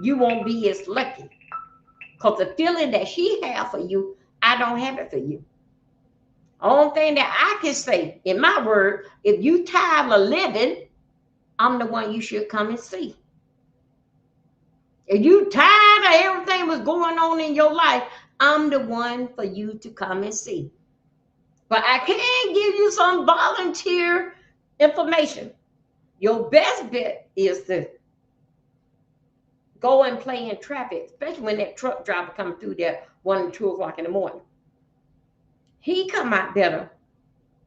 you won't be as lucky. Because the feeling that she has for you, I don't have it for you. Only thing that I can say, in my word, if you tired of living, I'm the one you should come and see. If you tired of everything was going on in your life, I'm the one for you to come and see. But I can't give you some volunteer information. Your best bet is to go and play in traffic, especially when that truck driver comes through there 1 and 2 o'clock in the morning. He come out better.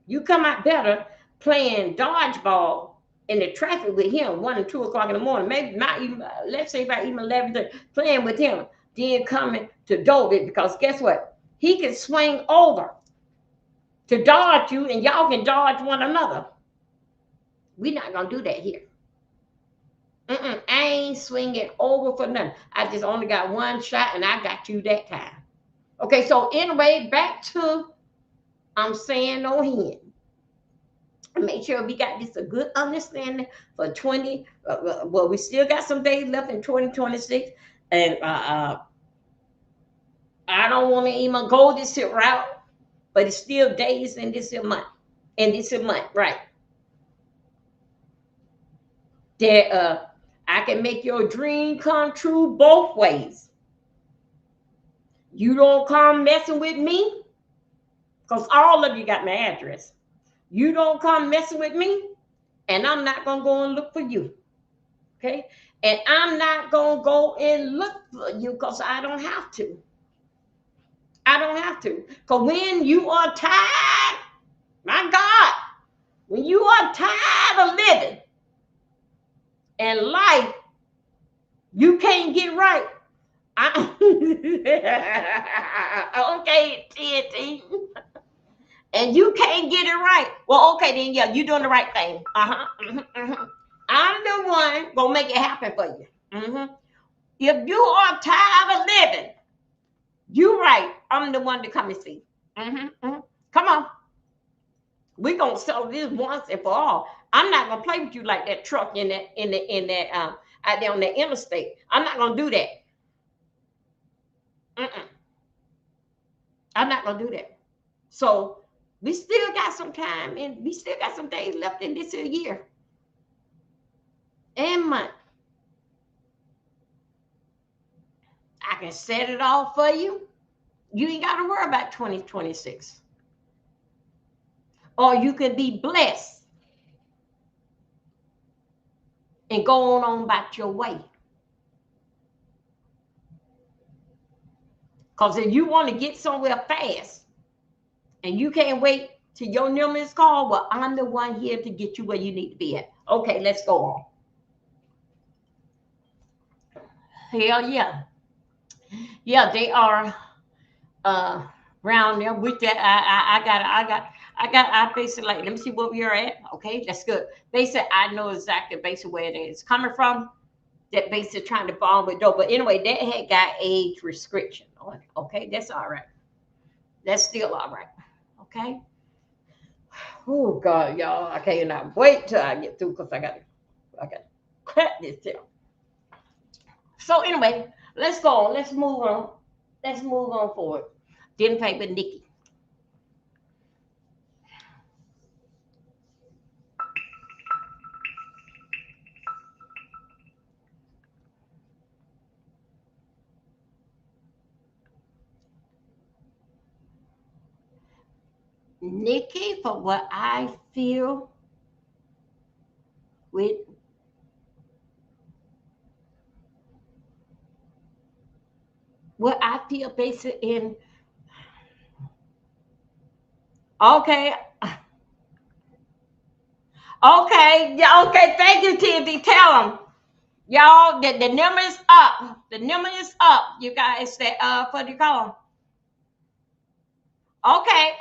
You come out better playing dodgeball in the traffic with him 1 and 2 o'clock in the morning. Maybe not even, let's say about even 11, playing with him. Then coming to Dovey, because guess what? He can swing over to dodge you, and y'all can dodge one another. We're not going to do that here. I ain't swinging over for nothing. I just only got 1 shot, and I got you that time. Okay, so anyway, back to I'm saying no hen. Make sure we got this a good understanding for 20. Well, we still got some days left in 2026, and I don't want to even go this route, but it's still days in this month. Right? That I can make your dream come true both ways. You don't come messing with me, because all of you got my address. You don't come messing with me, and I'm not going to go and look for you. Okay? And I'm not going to go and look for you because I don't have to. I don't have to. Because when you are tired, my God, when you are tired of living and life, you can't get right. Okay, TNT. And you can't get it right. Well, okay, then, yeah, you're doing the right thing. I'm the one gonna make it happen for you. If you are tired of living, you right. I'm the one to come and see. Come on. We're gonna settle this once and for all. I'm not gonna play with you like that truck in that out there on the interstate. I'm not gonna do that. Mm-mm. I'm not gonna do that. So we still got some time and we still got some days left in this year and month. I can set it all for you. You ain't got to worry about 2026. Or you can be blessed and go on about your way. Because if you want to get somewhere fast and you can't wait till your number is called, well, I'm the one here to get you where you need to be at. Okay, let's go on. Hell yeah. Yeah, they are around there with that. I basically like, let me see where we are at. Okay, that's good. Basically, I know exactly basically where it is coming from. That basically trying to bond with dope. But anyway, that had got age restriction on it. Okay, that's all right. That's still all right. Okay. Oh God, y'all, I cannot wait till I get through because I got to cut this down. So anyway, let's go on. Let's move on. Let's move on forward. Didn't pay with Nikki. Nikki, for what I feel with what I feel basically in okay. Okay, yeah, okay, thank you, TNT. Tell them. Y'all, the number is up. The number is up. You guys that what do you call them? Okay,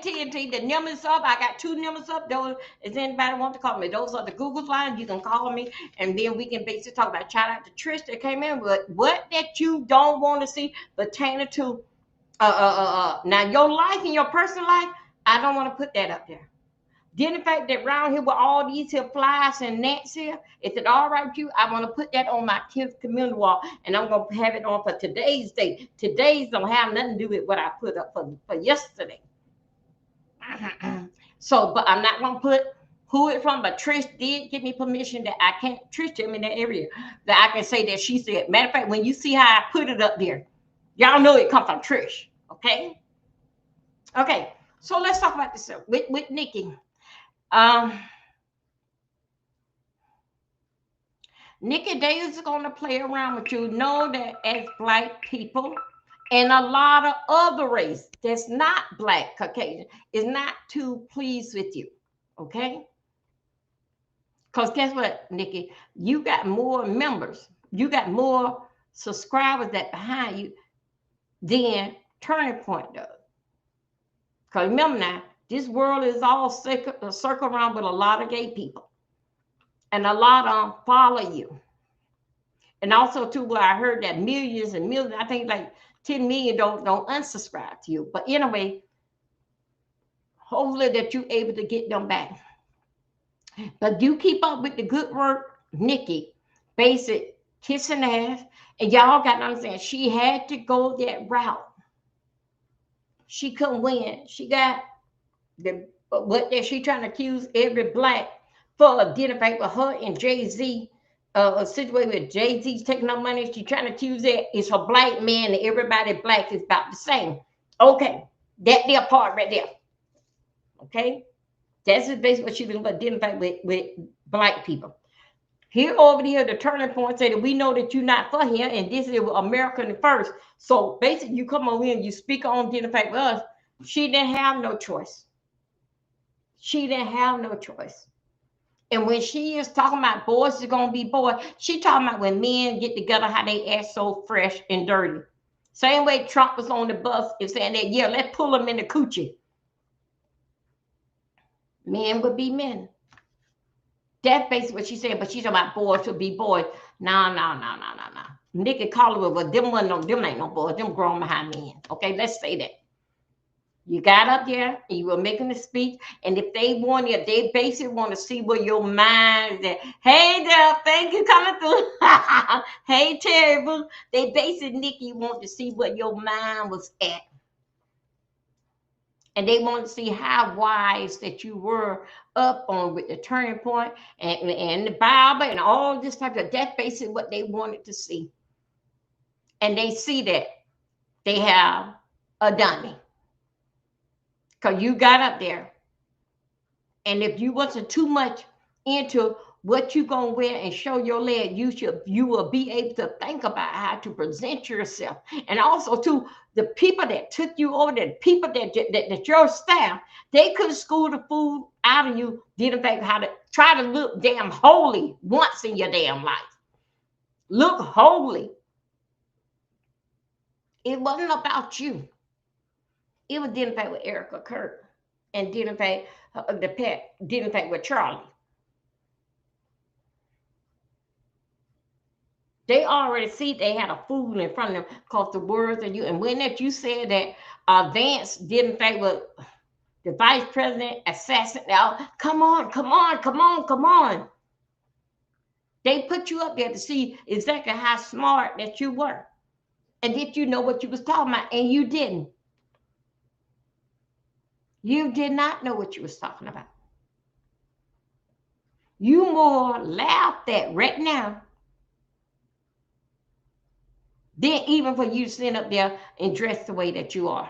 TNT. The number is up. I got two numbers up. Those is anybody want to call me. Those are the Google lines. You can call me, and then we can basically talk about. Shout out to Trish that came in. But what that you don't want to see pertaining to now your life and your personal life, I don't want to put that up there. Then the fact that around here with all these here flies and gnats here, is it all right with you? I want to put that on my kids' community wall, and I'm gonna have it on for today's date. Today's don't have nothing to do with what I put up for yesterday. So, but I'm not gonna put who it from. But Trish did give me permission that I can't. Trish tell me in that area that I can say that she said. Matter of fact, when you see how I put it up there, y'all know it come from Trish. Okay. Okay. So let's talk about this with Nikki. Um, Nikki Davis is going to play around with you. Know that as black people and a lot of other race that's not black, Caucasian, is not too pleased with you. Okay? Because guess what, Nikki? You got more members. You got more subscribers that behind you than Turning Point does. Because remember now, this world is all circled around with a lot of gay people. And a lot of them follow you. And also too, where I heard that millions and millions, I think like 10 million don't unsubscribe to you. But anyway, hopefully that you're able to get them back. But you keep up with the good work, Nikki. Basic kissing ass. And y'all got to understand, she had to go that route. She couldn't win. She got the what that she trying to accuse every black for identifying with her and Jay-Z. A situation with Jay-Z's taking her money. She trying to accuse that it's a black man and everybody black is about the same. Okay, that their part right there. Okay, that's basically what she's going to identify with black people. Here over here, the Turning Point say that we know that you're not for here, and this is American first. So basically, you come over here and you speak on identify with us. She didn't have no choice. She didn't have no choice. And when she is talking about boys is gonna be boys, she talking about when men get together, how they act so fresh and dirty. Same way Trump was on the bus and saying that, yeah, let's pull them in the coochie. Men would be men. That's basically what she said, but she's talking about boys should be boys. No, no, no, no, no, no. Nikki Caldwell, but them ain't no boys, them grown behind men. Okay, let's say that. You got up there and you were making a speech, and if they want you, they basically want to see where your mind is at. Hey there, thank you coming through. Hey Terry Boo. They basically, Nikki, want to see where your mind was at. And they want to see how wise that you were up on with the turning point and the Bible and all this type of that's basically what they wanted to see. And they see that they have a dummy. Because you got up there. And if you wasn't too much into what you gonna wear and show your leg, you will be able to think about how to present yourself. And also to the people that took you over there, the people that your staff, they could school the food out of you, didn't think how to try to look damn holy once in your damn life. Look holy. It wasn't about you. It was didn't think with Erica Kirk and didn't think the pet, didn't think with Charlie. They already see they had a fool in front of them because the words of you. And when that you said that Vance didn't think with the vice president assassin, now come on, come on, come on, come on. They put you up there to see exactly how smart that you were. And did you know what you was talking about? And you didn't. You did not know what you was talking about. You more laughed at right now than even for you to stand up there and dress the way that you are.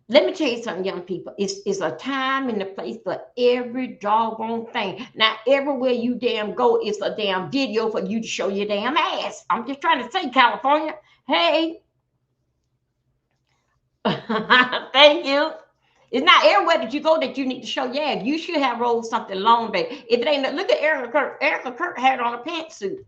Let me tell you something, young people. It's a time and a place for every doggone thing. Now, everywhere you damn go, it's a damn video for you to show your damn ass. I'm just trying to say, California, hey. Thank you. It's not everywhere that you go that you need to show your ass. You should have rolled something long, baby. If it ain't, look at Erica Kirk. Erica Kirk had on a pantsuit.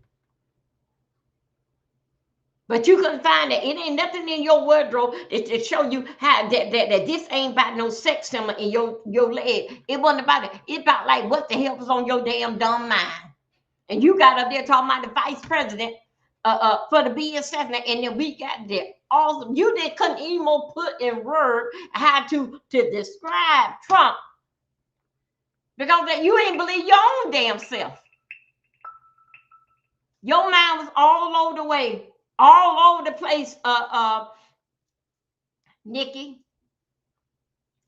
But you couldn't find that. It ain't nothing in your wardrobe that show you how that this ain't about no sex symbol in your leg. It wasn't about it. It's about like what the hell was on your damn dumb mind. And you got up there talking about the vice president for the be assassinate, and then we got there. Awesome. You couldn't even put in word how to describe Trump because that you ain't believe your own damn self. Your mind was all over the way. All over the place, Nikki.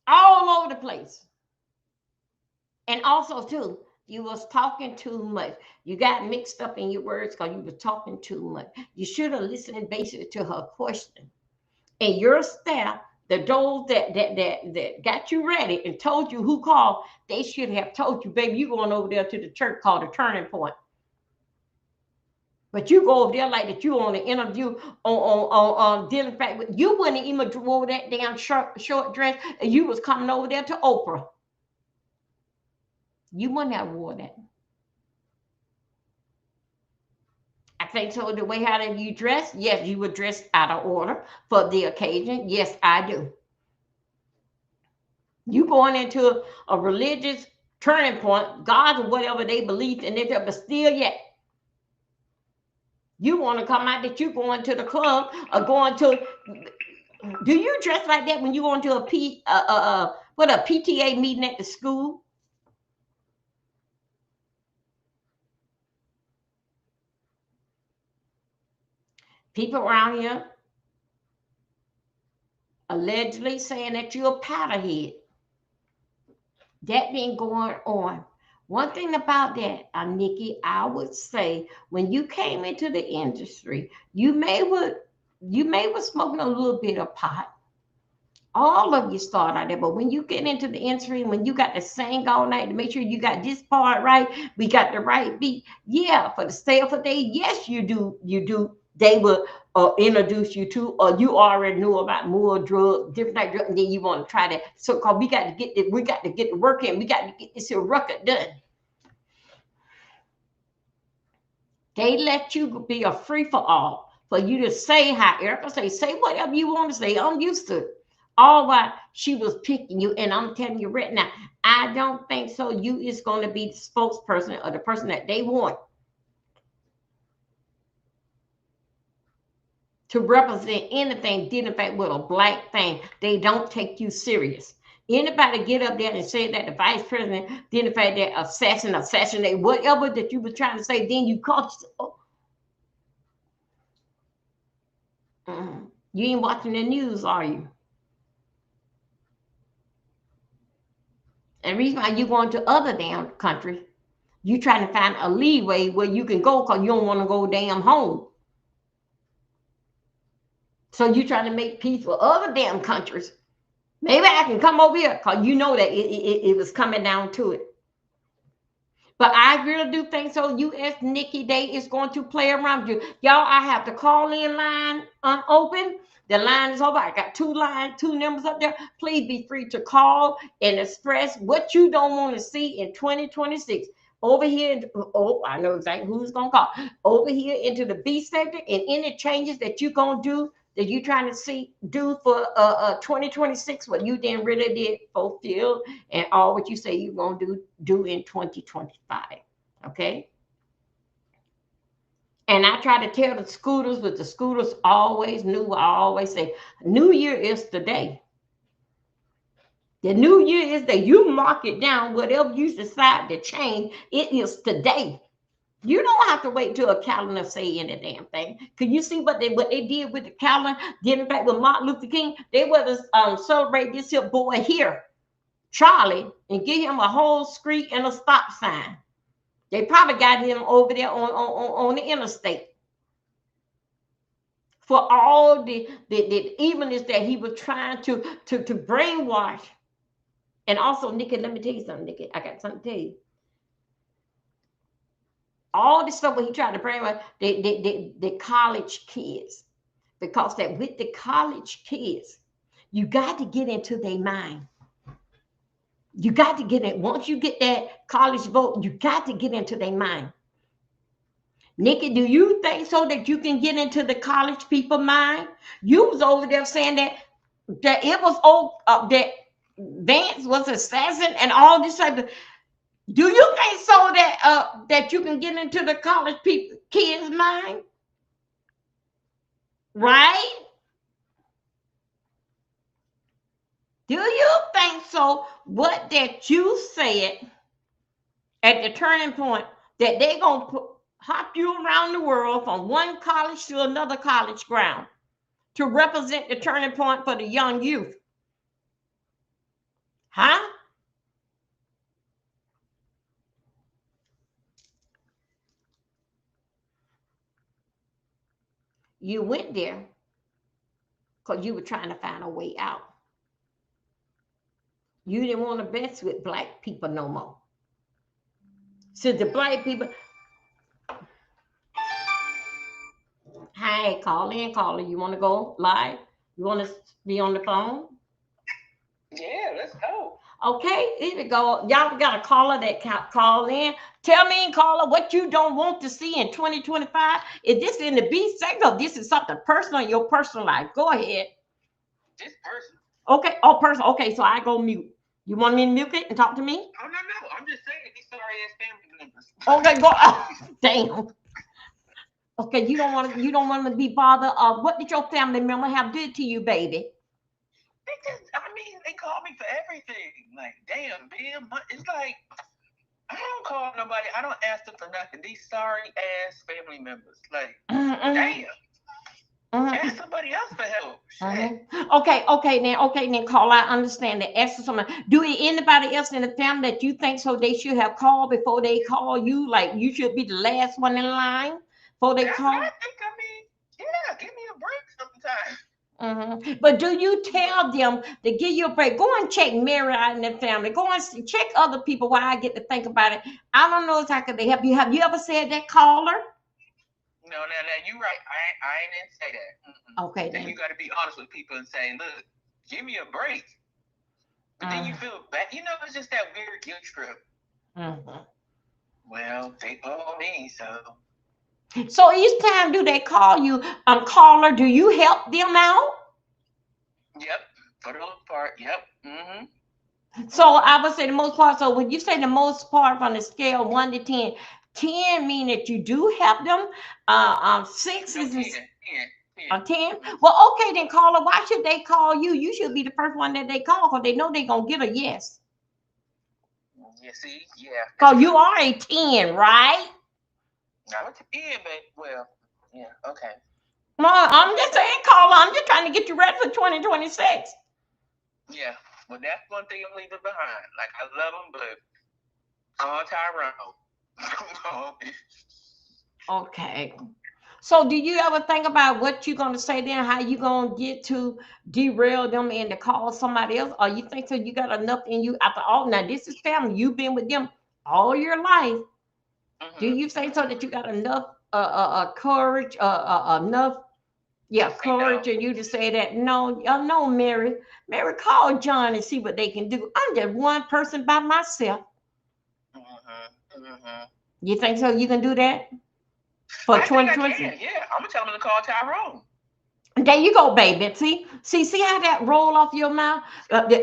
All over the place. And also, too, you was talking too much. You got mixed up in your words because you were talking too much. You should have listened basically to her question. And your staff, the those that got you ready and told you who called, they should have told you, baby, you going over there to the church called the Turning Point. But you go over there like that you on an interview on dealing fact with you wouldn't even wore that damn short dress and you was coming over there to Oprah. You wouldn't have wore that. I think so. The way how that you dress, yes, you were dressed out of order for the occasion. Yes, I do. You going into a religious turning point, God or whatever they believe in it, but still yet. You want to come out that you going to the club or going to? Do you dress like that when you going to a PTA meeting at the school? People around here allegedly saying that you're a powderhead. That been going on. One thing about that, Nikki, I would say when you came into the industry, you may was smoking a little bit of pot. All of you start out there, but when you get into the industry, when you got to sing all night to make sure you got this part right, we got the right beat. Yeah, for the stay of a day, yes, you do. They will introduce you to, or you already knew about more drugs, different type of drugs, and then you want to try that. So, cause we got to get the work in, we got to get this record done. They let you be a free for all for you to say how Erica say whatever you want to say. I'm used to it. All while she was picking you. And I'm telling you right now, I don't think so. You is going to be the spokesperson or the person that they want to represent anything dealing back with a black thing. They don't take you serious. Anybody get up there and say that the vice president did in fact that assassinate, whatever that you were trying to say, then you caught yourself. You ain't watching the news, are you? And the reason why you going to other damn countries, you trying to find a leeway where you can go because you don't want to go damn home. So you trying to make peace with other damn countries. Maybe I can come over here because you know that it was coming down to it. But I really do think so. U.S. Nikki Day is going to play around you. Y'all, I have the call-in line open. The line is over. I got two numbers up there. Please be free to call and express what you don't want to see in 2026. Over here, I know exactly who's going to call. Over here into the B sector and any changes that you're going to do that you're trying to do for 2026, what you didn't really did fulfill, and all what you say you're going to do in 2025. Okay? And I try to tell the scooters, but the scooters always knew. I always say, New Year is today. The New Year is that you mark it down, whatever you decide to change, it is today. You don't have to wait till a calendar say any damn thing. Can you see what they did with the calendar? Did in fact with Martin Luther King, they were to celebrate this here boy here, Charlie, and give him a whole street and a stop sign. They probably got him over there on the interstate for all the evenness that he was trying to brainwash. And also, Nikki, let me tell you something, Nikki. I got something to tell you. All this stuff when he tried to bring up the college kids, because that with the college kids, you got to get into their mind. You got to get it. Once you get that college vote, you got to get into their mind. Nikki, do you think so that you can get into the college people's mind? You was over there saying that it was that Vance was assassin and all this type of. Do you think so that you can get into the college kids' mind? Right? Do you think so? What that you said at the turning point that they gonna hop you around the world from one college to another college ground to represent the turning point for the young youth? Huh? You went there because you were trying to find a way out. You didn't want to mess with black people no more. So the black people. Hey, caller. You want to go live? You want to be on the phone? Yeah, let's go. Okay, here we go. Y'all got a caller that can call in. Tell me, caller, what you don't want to see in 2025. Is this in the B sector? This is something personal in your personal life. Go ahead. This person. Okay. Oh, personal. Okay, so I go mute. You want me to mute it and talk to me? Oh, no. I'm just saying these sorry ass family members. Okay, go. Oh, damn. Okay, you don't want to be bothered. What did your family member have did to you, baby? They call me for everything. Like, damn, man. It's like, I don't call nobody. I don't ask them for nothing. These sorry ass family members. Like, damn. Ask somebody else for help. Okay, then, call. I understand that. Ask someone. Do anybody else in the family that you think so they should have called before they call you? Like, you should be the last one in line before they call? I think, yeah, give me a break sometimes. But do you tell them to give you a break? Go and check Mary out in the family. Go and check other people while I get to think about it. I don't know exactly they help you. Have you ever said that, caller? No, you're right. I didn't say that. Okay, then you got to be honest with people and say, look, give me a break. But then you feel bad. It's just that weird guilt trip. Well, they owe me, so. So each time do they call you, caller, do you help them out? Yep. For the most part, yep. So I would say the most part. So when you say the most part on the scale 1 to 10, 10 mean that you do help them. Six No, is 10, 10, a 10. 10. Well, okay, then caller. Why should they call you? You should be the first one that they call because they know they're gonna get a yes. Yeah, see, yeah. Because you are a 10, right? I'm a 10, but well, yeah, okay. No, I'm just saying, caller. I'm just trying to get you ready for 2026. Yeah, well, that's one thing I'm leaving behind. Like, I love them, but call Tyrone. Okay. So do you ever think about what you're gonna say then, how you gonna get to derail them and to call somebody else? Or you think so you got enough in you after all? Now this is family. You've been with them all your life. Do you think so that you got enough courage, enough courage in you to say that no, Mary, call John and see what they can do. I'm just one person by myself. You think so? You can do that for I think I 2020? can. Yeah, I'm gonna tell them to call Tyrone. There you go, baby. See how that roll off your mouth?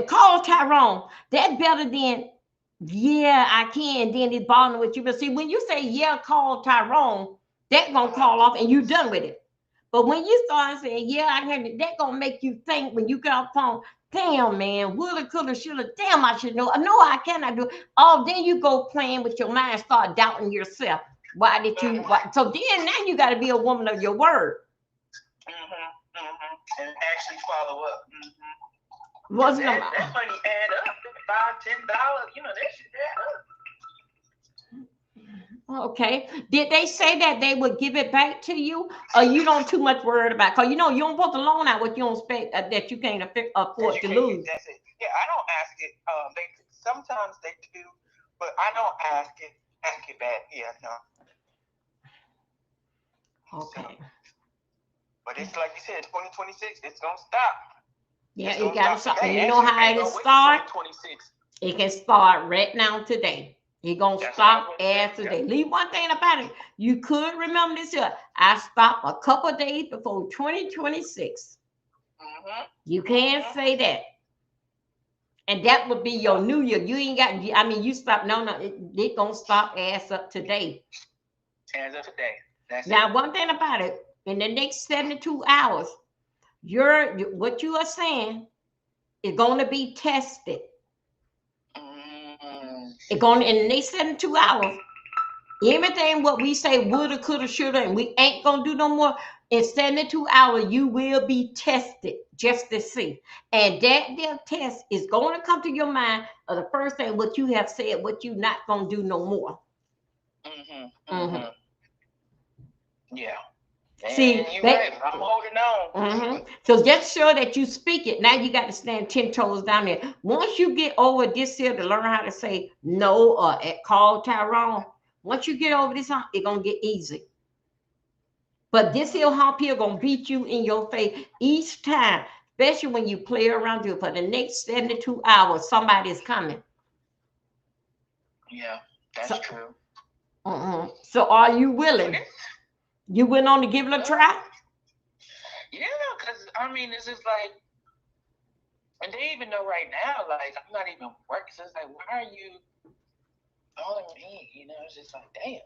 Call Tyrone. That better than yeah, I can. Then it's bothering with you. But see, when you say yeah, call Tyrone, that gonna call off and you done with it. But when you start saying yeah, I can, that gonna make you think when you get off the phone. Damn, man, woulda, coulda, shoulda. Damn, I should know. No, I cannot do it. Oh, then you go playing with your mind, start doubting yourself. Why did you? Why? So then now you got to be a woman of your word. And actually follow up. Wasn't that money add up? $5, $10, that should add up. Okay. Did they say that they would give it back to you, or you don't too much worried about? Because you don't put the loan out what you don't expect that you can't afford to lose. That's it. Yeah, I don't ask it. They sometimes they do, but I don't ask it. Ask it back. Yeah, no. Okay. So, but it's like you said, 2026, it's gonna stop. Yeah, it got something. You know how it start? It can start right now today. It's gonna stop as today. Leave one thing about it. You could remember this here. I stopped a couple of days before 2026. You can't say that. And that would be your new year. You ain't got, I mean, you stop. No, it gonna stop as of today. As of today. That's now, one thing about it, in the next 72 hours, what you are saying is going to be tested. It's going in the next 72 hours. Everything what we say woulda, coulda, shoulda, and we ain't gonna do no more. In 72 hours, you will be tested just to see. And that their test is going to come to your mind of the first thing what you have said, what you not gonna do no more. Yeah. See, right. I'm holding on. So just sure that you speak it. Now you got to stand 10 toes down there. Once you get over this here to learn how to say no or call Tyrone, once you get over this hump, it's gonna get easy. But this here hump here gonna beat you in your face each time, especially when you play around you for the next 72 hours. Somebody's coming. Yeah, that's true. So are you willing? You went on to give it a try? Yeah, because I mean, it's just like, and they even know right now, like, I'm not even working. So it's like, why are you calling me? It's just like, damn.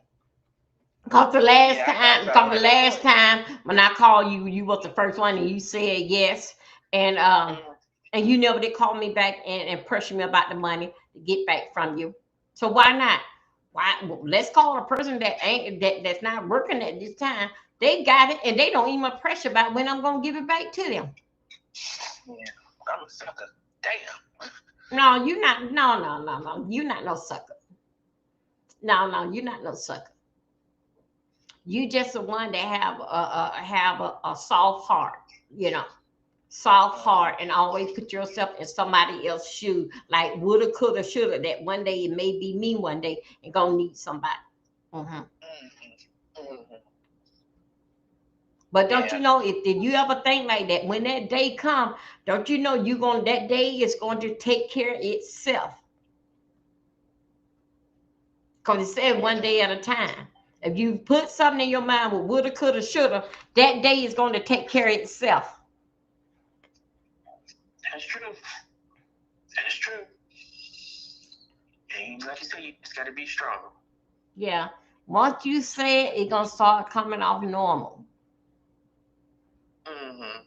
Because the last time when I called you, you was the first one and you said yes. And you never did call me back and pressure me about the money to get back from you. So why not? Let's call a person that's not working at this time. They got it and they don't even pressure about when I'm gonna give it back to them. Yeah, I'm a sucker. Damn. No, you're not. No. You're not no sucker. No, you're not no sucker. You just the one that have a soft heart, soft heart, and always put yourself in somebody else's shoe, like woulda, coulda, shoulda. That one day it may be me one day and gonna need somebody. But don't you know if you ever think like that, when that day come, don't you know that day is going to take care of itself? Because it said one day at a time. If you put something in your mind with woulda, coulda, shoulda, that day is going to take care of itself. That's true. That's true. And like you say, you just got to be strong. Yeah. Once you say it, it's gonna start coming off normal. Mm-hmm.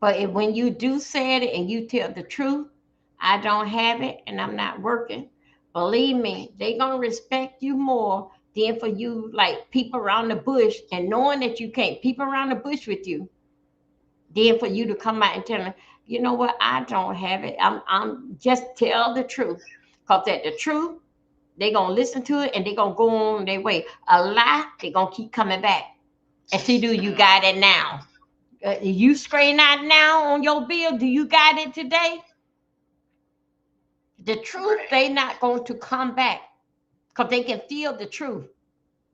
But when you do say it and you tell the truth, I don't have it and I'm not working. Believe me, they gonna respect you more than for you like people around the bush and knowing that you can't people around the bush with you. Then for you to come out and tell them, you know what, I don't have it. I'm just tell the truth. Cause that the truth, they gonna listen to it and they gonna go on their way. A lie, they gonna keep coming back. And see, do you got it now? You straighten out now on your bill. Do you got it today? The truth, they not going to come back because they can feel the truth.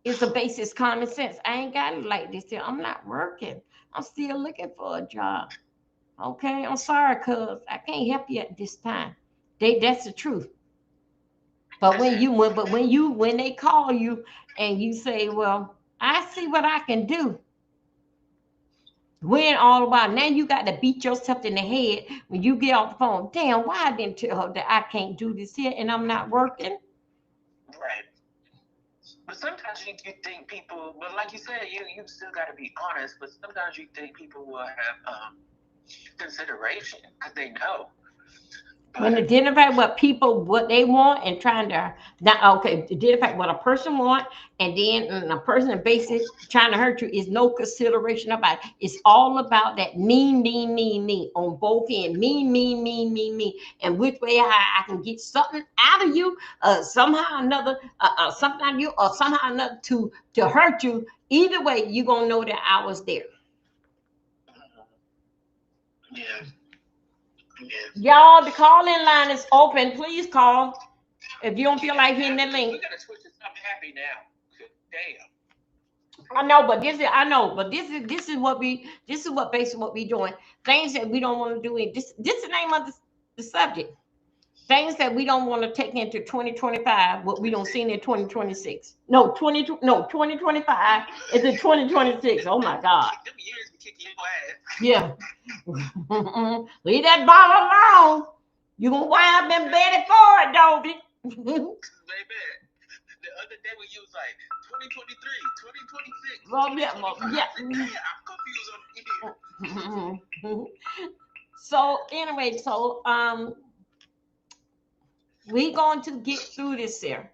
It's a basis common sense. I ain't got it like this here. I'm not working. I'm still looking for a job. Okay, I'm sorry, cuz I can't help you at this time. That's the truth. But when they call you and you say, well, I see what I can do. When all the while, now you got to beat yourself in the head when you get off the phone. Damn, why I didn't tell her that I can't do this here and I'm not working? Right. But sometimes you think people, but like you said, you still got to be honest. But sometimes you think people will have consideration because they know. When identify what they want and trying to not okay, identify what a person want and then a person basic trying to hurt you is no consideration about it. It's all about that me on both ends. Me. And which way I can get something out of you, somehow or another, something out of you, or somehow or another to hurt you. Either way, you're gonna know that I was there. Yeah. Y'all, the call-in line is open. Please call if you don't feel like hitting that link. We gotta switch to something happy now. Damn. I know, but this is what basically what we doing. Things that we don't want to do. This is the name of the subject. Things that we don't want to take into 2025. What we don't see in 2026. No, 2025 is in 2026. Oh my God. Yeah. Leave that ball alone. You gonna wind up in Betty Ford, don't you? Baby, the other day when you was like 2023, 2026. Well, yeah. I'm confused on here. So anyway, we going to get through this here.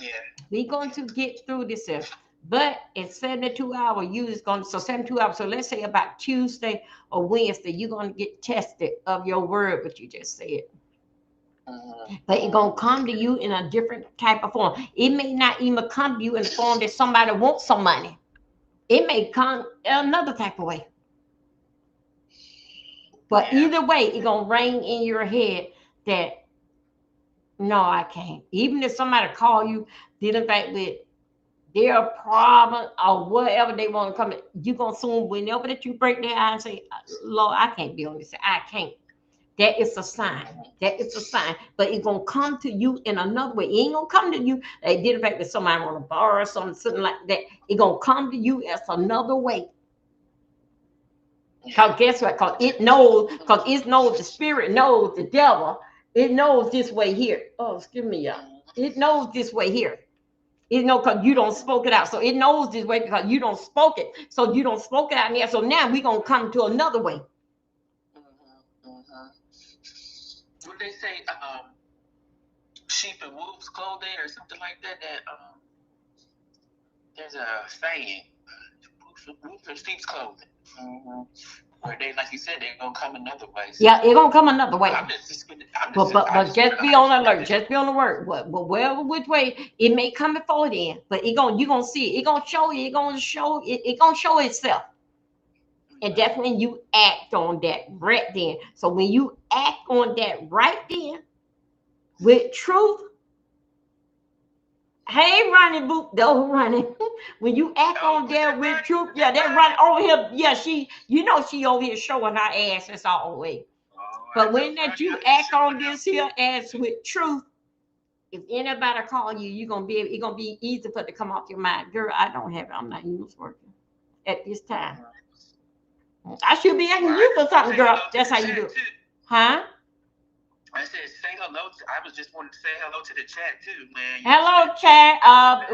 Yeah. We going to get through this here. But in 72 hours, you is going to, so 72 hours. So let's say about Tuesday or Wednesday, you're going to get tested of your word, what you just said. But it's going to come to you in a different type of form. It may not even come to you in the form that somebody wants some money. It may come another type of way. But either way, it's going to ring in your head that, no, I can't. Even if somebody call you, dealing back with their problem or whatever they want to come in, you're going to assume whenever that you break their eye and say, Lord, I can't be on this. I can't. That is a sign. That is a sign. But it's going to come to you in another way. It ain't going to come to you. They did it back with somebody want to borrow something like that. It's going to come to you as another way. Because guess what? Because it knows, the spirit knows the devil. It knows this way here. Oh, excuse me, y'all. It knows this way here. It knows because you don't spoke it out. So it knows this way because you don't spoke it. So you don't spoke it out in there. So now we're going to come to another way. What they say, sheep and wolves clothing or something like that, there's a saying, wolves and sheep's clothing. Where they, like you said, they're going to come another way. So yeah, it's going to come another way. But just be on alert. Just be on the word. But wherever which way, it may come before then. But you're going to see it. It's going to show you. It's going to show itself. And that's when you act on that right then. So when you act on that right then with truth, hey, running boot, those running. When you act on that with truth, yeah, that run over here. Yeah, she over here showing her ass as always. But when that you act on this here as with truth, if anybody call you, it's gonna be easy for it to come off your mind. Girl, I don't have it. I'm not even working at this time. I should be asking you for something, girl. That's how you do it. Huh? I said say hello. I was just wanting to say hello to the chat too, man. Hello, chat.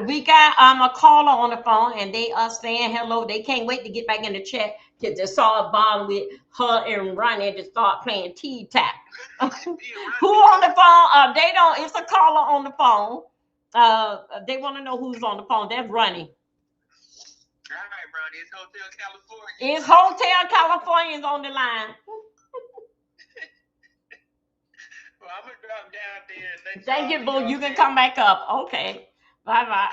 We got a caller on the phone, and they are saying hello. They can't wait to get back in the chat to just saw a bond with her and Ronnie to start playing T tap. Who on the phone? They don't. It's a caller on the phone. They want to know who's on the phone. That's Ronnie. All right, Ronnie. It's Hotel California. It's Hotel California's on the line. Well, I'm gonna drop down there. And Thank you, boo. You can come back up. Okay. Bye.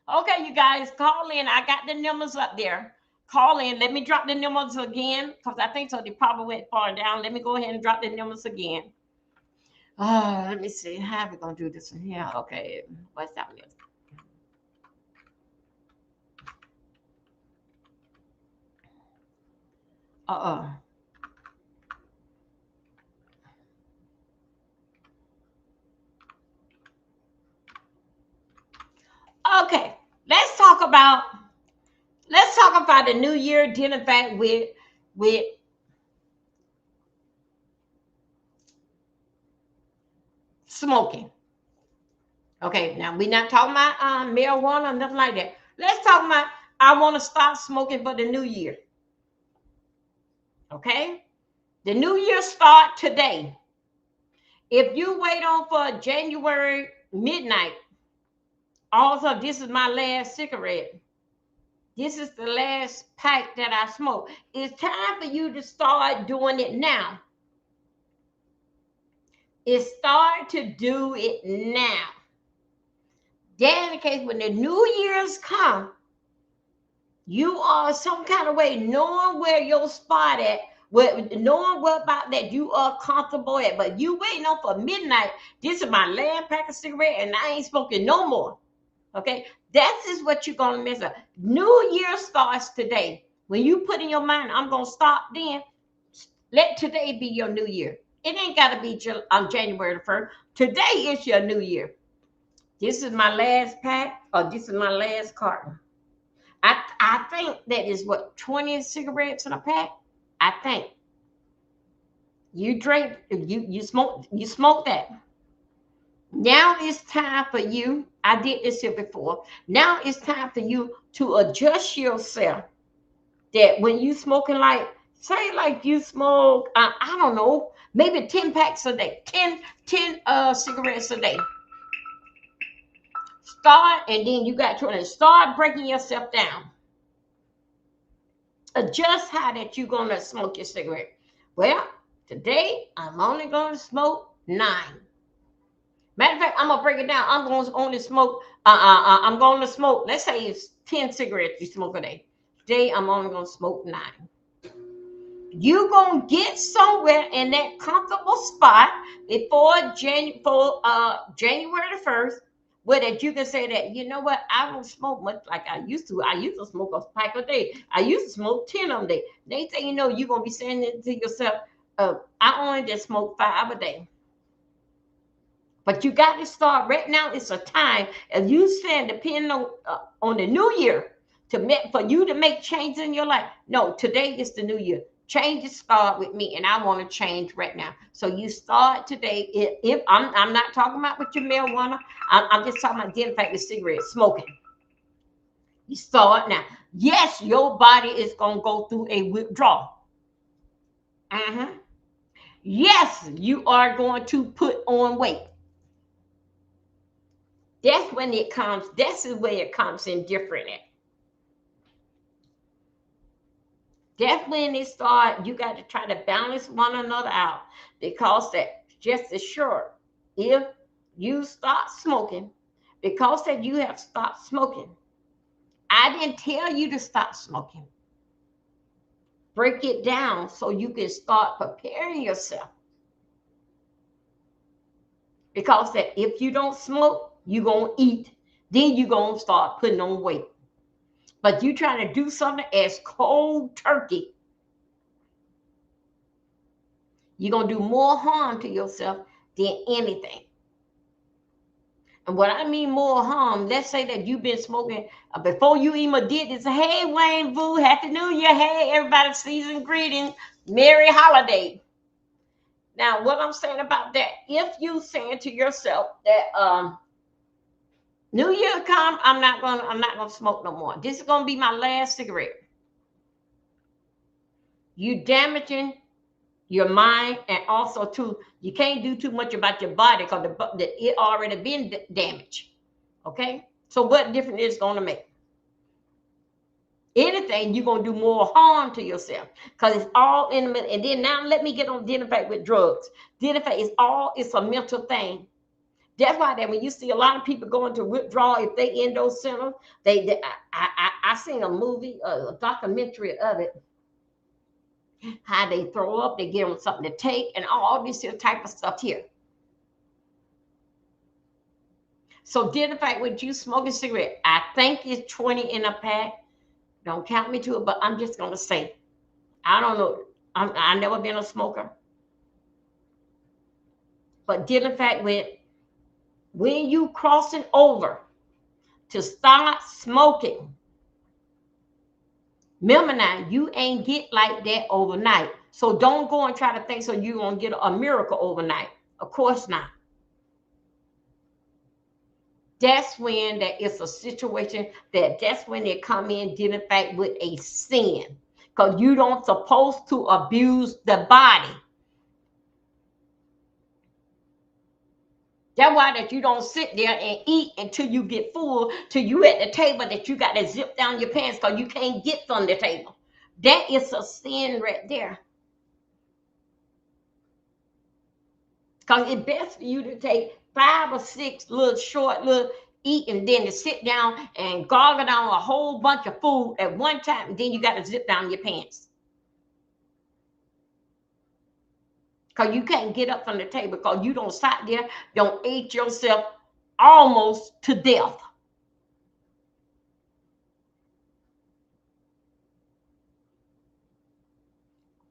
Okay, you guys, call in. I got the numbers up there. Call in. Let me drop the numbers again because I think so. They probably went far down. Let me go ahead and drop the numbers again. Let me see. How are we gonna do this one here? Okay, what's happening? Okay, let's talk about the new year dealing back with smoking. Okay, now we're not talking about marijuana or nothing like that. Let's talk about I want to stop smoking for the new year. Okay, the new year start today. If you wait on for January midnight, also this is my last cigarette. This is the last pack that I smoke. It's time for you to start doing it now. It's start to do it now. Then, in the case when the New Year's come, you are some kind of way knowing where your spot at, knowing what about that you are comfortable at. But you waiting on for midnight. This is my last pack of cigarette, and I ain't smoking no more. Okay, that is what you're gonna miss. New Year starts today. When you put in your mind, I'm gonna stop. Then let today be your new year. It ain't gotta be January the 1st. Today is your new year. This is my last pack, or this is my last carton. I think that is what 20 cigarettes in a pack. I think you drink, you smoke that. Now it's time for you. I did this here before. Now it's time for you to adjust yourself. That when you smoking, like say like you smoke, I don't know, maybe 10 packs a day, 10 cigarettes a day. Start, and then you got to start breaking yourself down. Adjust how that you're gonna smoke your cigarette. Well, today I'm only gonna smoke 9. Matter of fact, I'm gonna break it down. I'm gonna only smoke. I'm gonna smoke. Let's say it's 10 cigarettes you smoke a day. Today I'm only gonna smoke 9. You gonna get somewhere in that comfortable spot before January the 1st, where that you can say that, you know what, I don't smoke much like I used to. I used to smoke a pack a day. I used to smoke 10 of them a day. Next thing you know, you're gonna be saying it to yourself, I only just smoke 5 a day. But you got to start right now. It's a time, as you said, depending on the new year, for you to make changes in your life. No, today is the new year. Changes start with me, and I want to change right now. So you start today. If I'm not talking about with your marijuana, I'm just talking about getting back to cigarettes, smoking. You start now. Yes, your body is gonna go through a withdrawal. Yes, you are going to put on weight. That's when it comes. That's the way it comes in different. That's when it start. You got to try to balance one another out, because that just as sure, if you stop smoking, because that you have stopped smoking, I didn't tell you to stop smoking. Break it down so you can start preparing yourself. Because that if you don't smoke, you're going to eat. Then you're going to start putting on weight. But you trying to do something as cold turkey, you're going to do more harm to yourself than anything. And what I mean more harm, let's say that you've been smoking before you even did this. Hey, Wayne Boo, Happy New Year. Hey, everybody, season greetings. Merry holiday. Now, what I'm saying about that, if you saying to yourself that New Year come, I'm not gonna smoke no more. This is gonna be my last cigarette. You damaging your mind, and also too, you can't do too much about your body because it already been damaged. Okay, so what difference is going to make? Anything, you're going to do more harm to yourself because it's all in the middle. And then now let me get on dealing fact with drugs. Dealing fact is it's a mental thing. That's why that when you see a lot of people going to withdrawal, if they in those centers, I seen a movie, a documentary of it, how they throw up, they give them something to take, and all this here type of stuff here. So dealing fact with you smoking cigarette, I think it's 20 in a pack. Don't count me to it, but I'm just gonna say, I don't know. I've never been a smoker, but dealing fact with when you crossing over to start smoking, remember now, you ain't get like that overnight. So don't go and try to think so you're gonna get a miracle overnight. Of course not. That's when that it's a situation that's when they come in dealing fact with a sin. Because you don't supposed to abuse the body. That's why that you don't sit there and eat until you get full, till you at the table that you got to zip down your pants because you can't get from the table. That is a sin right there. Because it's best for you to take 5 or 6 little short little eat and then to sit down and gargle down a whole bunch of food at one time, and then you got to zip down your pants. Because you can't get up from the table because you don't sit there, don't eat yourself almost to death.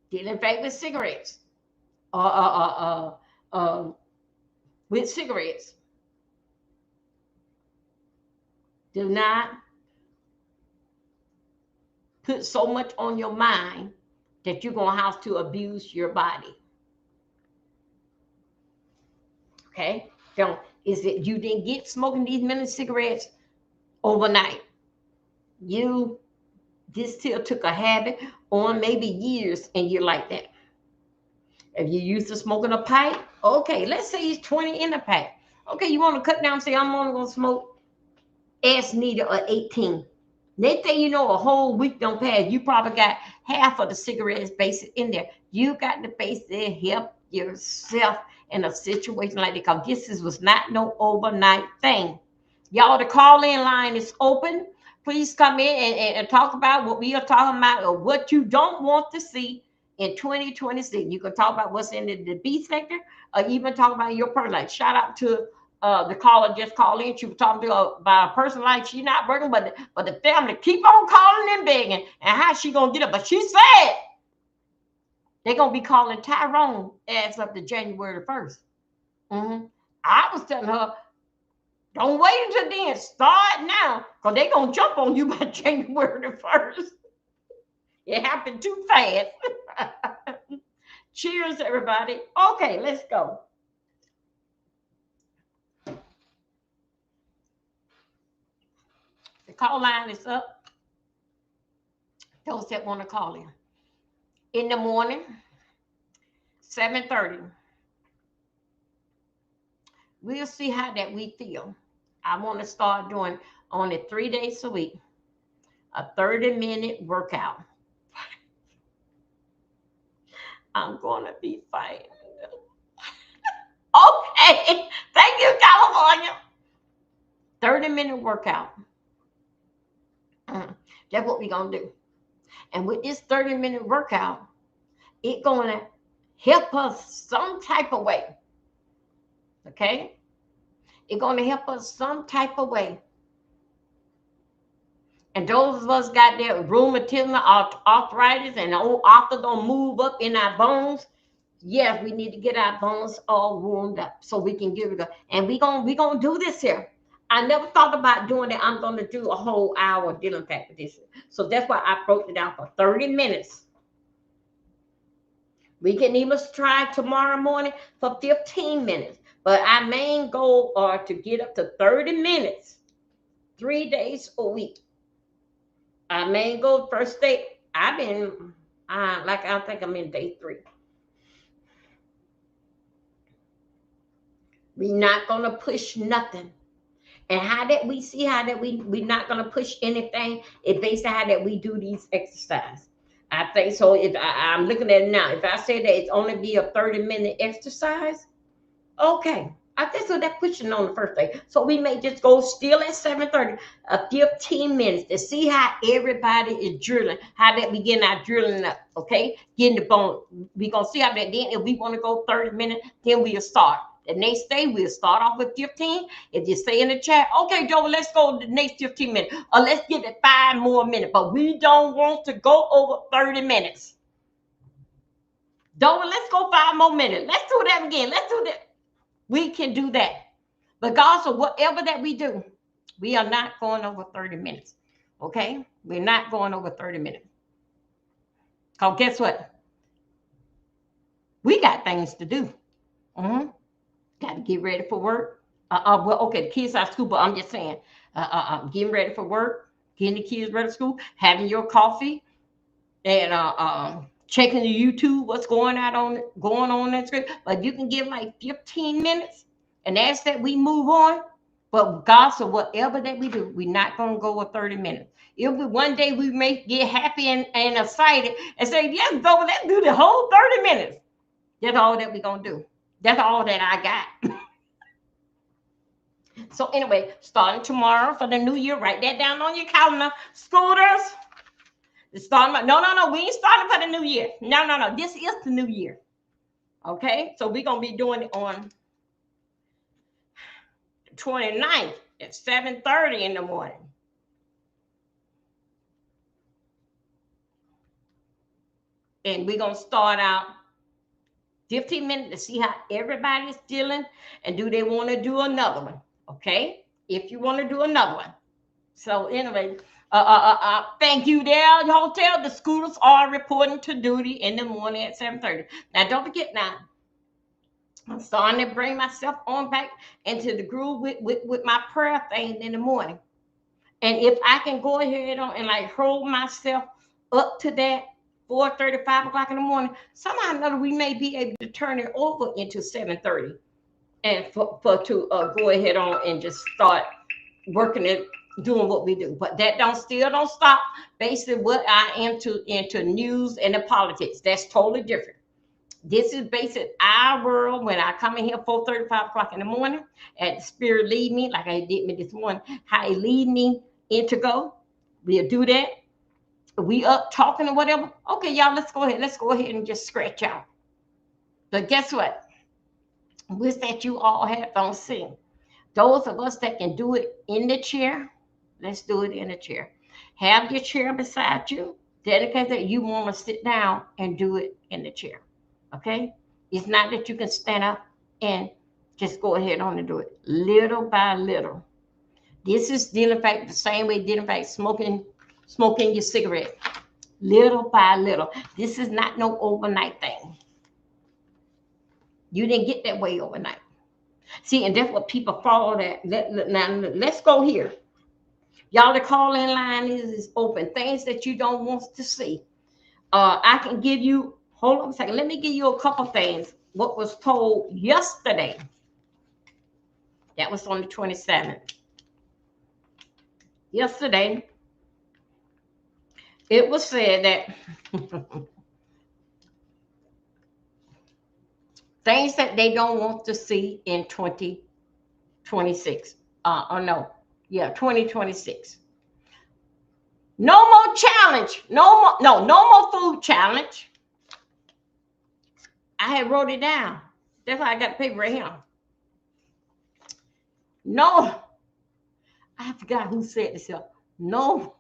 Dealing fact with cigarettes. With cigarettes. Do not put so much on your mind that you're going to have to abuse your body. Okay? Don't. Is it you didn't get smoking these many cigarettes overnight? This still took a habit on maybe years and you're like that. If you used to smoking a pipe, okay, let's say it's 20 in a pack. Okay, you want to cut down and say, I'm only going to smoke as needed or 18. Next thing you know, a whole week don't pass. You probably got half of the cigarettes basic in there. You got to basically help yourself in a situation like that because this was not no overnight thing. Y'all, the call-in line is open. Please come in and talk about what we are talking about or what you don't want to see in 2026. You can talk about what's in the B sector or even talk about your personal life. Shout out to the caller just called in. She was talking to about a person like she's not working, but the family keep on calling and begging. And how she gonna get up? But she said they're gonna be calling Tyrone as of the January 1st. I was telling her, don't wait until then. Start now, because they're gonna jump on you by January 1st. It happened too fast. Cheers, everybody. Okay, let's go. The call line is up. Those that want to call in the morning, 7:30. We'll see how that we feel. I want to start doing only 3 days a week, a 30-minute workout. I'm going to be fine. Okay. Thank you, California. 30-minute workout. That's what we're going to do. And with this 30-minute workout, it's going to help us some type of way. Okay? It's going to help us some type of way. And those of us got that rheumatism, arthritis, and the old arthur don't move up in our bones, Yes, we need to get our bones all warmed up so we can give it a. And we gonna do this here. I never thought about doing it. I'm gonna do a whole hour dealing back with this. So that's why I broke it down for 30 minutes. We can even try tomorrow morning for 15 minutes. But our main goal are to get up to 30 minutes, 3 days a week. Our main goal, first day, I've been, like I think I'm in day 3. We're not gonna push nothing. And how that we see how that we're not gonna push anything, it based on how that we do these exercise. I think so. If I'm looking at it now, if I say that it's only be a 30-minute exercise, okay. I think so that pushing on the first day. So we may just go still at 7:30, 15 minutes to see how everybody is drilling, how that we getting our drilling up, okay? Getting the bone. We gonna see how that then if we want to go 30 minutes, then we'll start. The next day we'll start off with 15. If you say in the chat, okay, Joe, let's go the next 15 minutes. Or let's give it 5 more minutes. But we don't want to go over 30 minutes. Don't let's go 5 more minutes. Let's do that again. Let's do that. We can do that. But God, so whatever that we do, we are not going over 30 minutes. Okay? We're not going over 30 minutes. Because guess what? We got things to do. Got to get ready for work. Well, okay, the kids are at school, but I'm just saying, getting ready for work, getting the kids ready for school, having your coffee, and checking the YouTube, what's going on that screen. But you can give like 15 minutes, and that's that we move on. But God, so whatever that we do, we're not gonna go with 30 minutes. If we one day we may get happy and excited and say, yes, go, let's do the whole 30 minutes. That's all that we're gonna do. That's all that I got. So anyway, starting tomorrow for the new year, write that down on your calendar. Scooters. No. We ain't starting for the new year. No. This is the new year. Okay, so we're gonna be doing it on 29th at 7:30 in the morning. And we're gonna start out 15 minutes to see how everybody's feeling, and do they want to do another one? Okay, if you want to do another one. So anyway, thank you there, hotel. The scooters are reporting to duty in the morning at 7:30. Now don't forget now. I'm starting to bring myself on back into the groove with my prayer thing in the morning. And if I can go ahead on and like hold myself up to that 4:30, 5 o'clock in the morning, somehow or another we may be able to turn it over into 7:30 and for to go ahead on and just start working it, doing what we do. But that don't stop basically what I am into news and the politics. That's totally different. This is basic our world. When I come in here 4:30, 5 o'clock in the morning, and the spirit lead me, like I did me this morning, how it lead me in to go. We'll do that. We up talking or whatever. Okay, y'all, let's go ahead. Let's go ahead and just scratch out. But guess what? Wish that you all had on sing. Those of us that can do it in the chair, let's do it in the chair. Have your chair beside you. Dedicate that you want to sit down and do it in the chair. Okay? It's not that you can stand up and just go ahead on and do it. Little by little. This is dealing back the same way dealing back smoking your cigarette. Little by little. This is not no overnight thing. You didn't get that way overnight. See, and that's what people follow that. Now, let's go here. Y'all, the call-in line is open. Things that you don't want to see. I can give you, hold on a second. Let me give you a couple things. What was told yesterday. That was on the 27th. Yesterday, it was said that things that they don't want to see in 2026. 2026. No more challenge. No more food challenge. I had wrote it down. That's why I got the paper right here. No, I forgot who said this here. No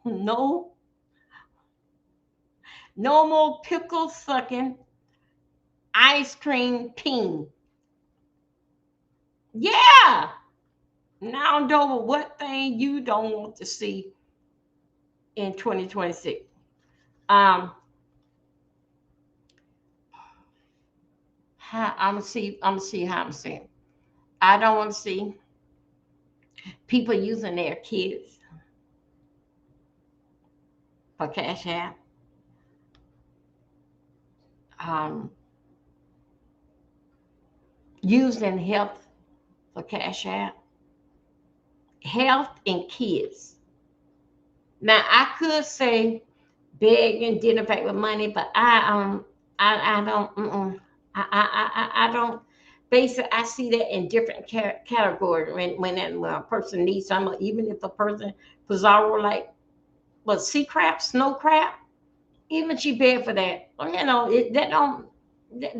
more pickle sucking, ice cream king. Yeah. Now, Dover, what thing you don't want to see in 2026? Um, I'm gonna see. I'm gonna see how I'm saying. I don't want to see people using their kids for cash app. Um, using health for cash app. Health and kids. Now, I could say begging, dinner pack with money, but I don't. I don't. Basically, I see that in different categories. When a person needs something, even if a person Pizarro like what sea crab, snow crab, even she beg for that. Well, that don't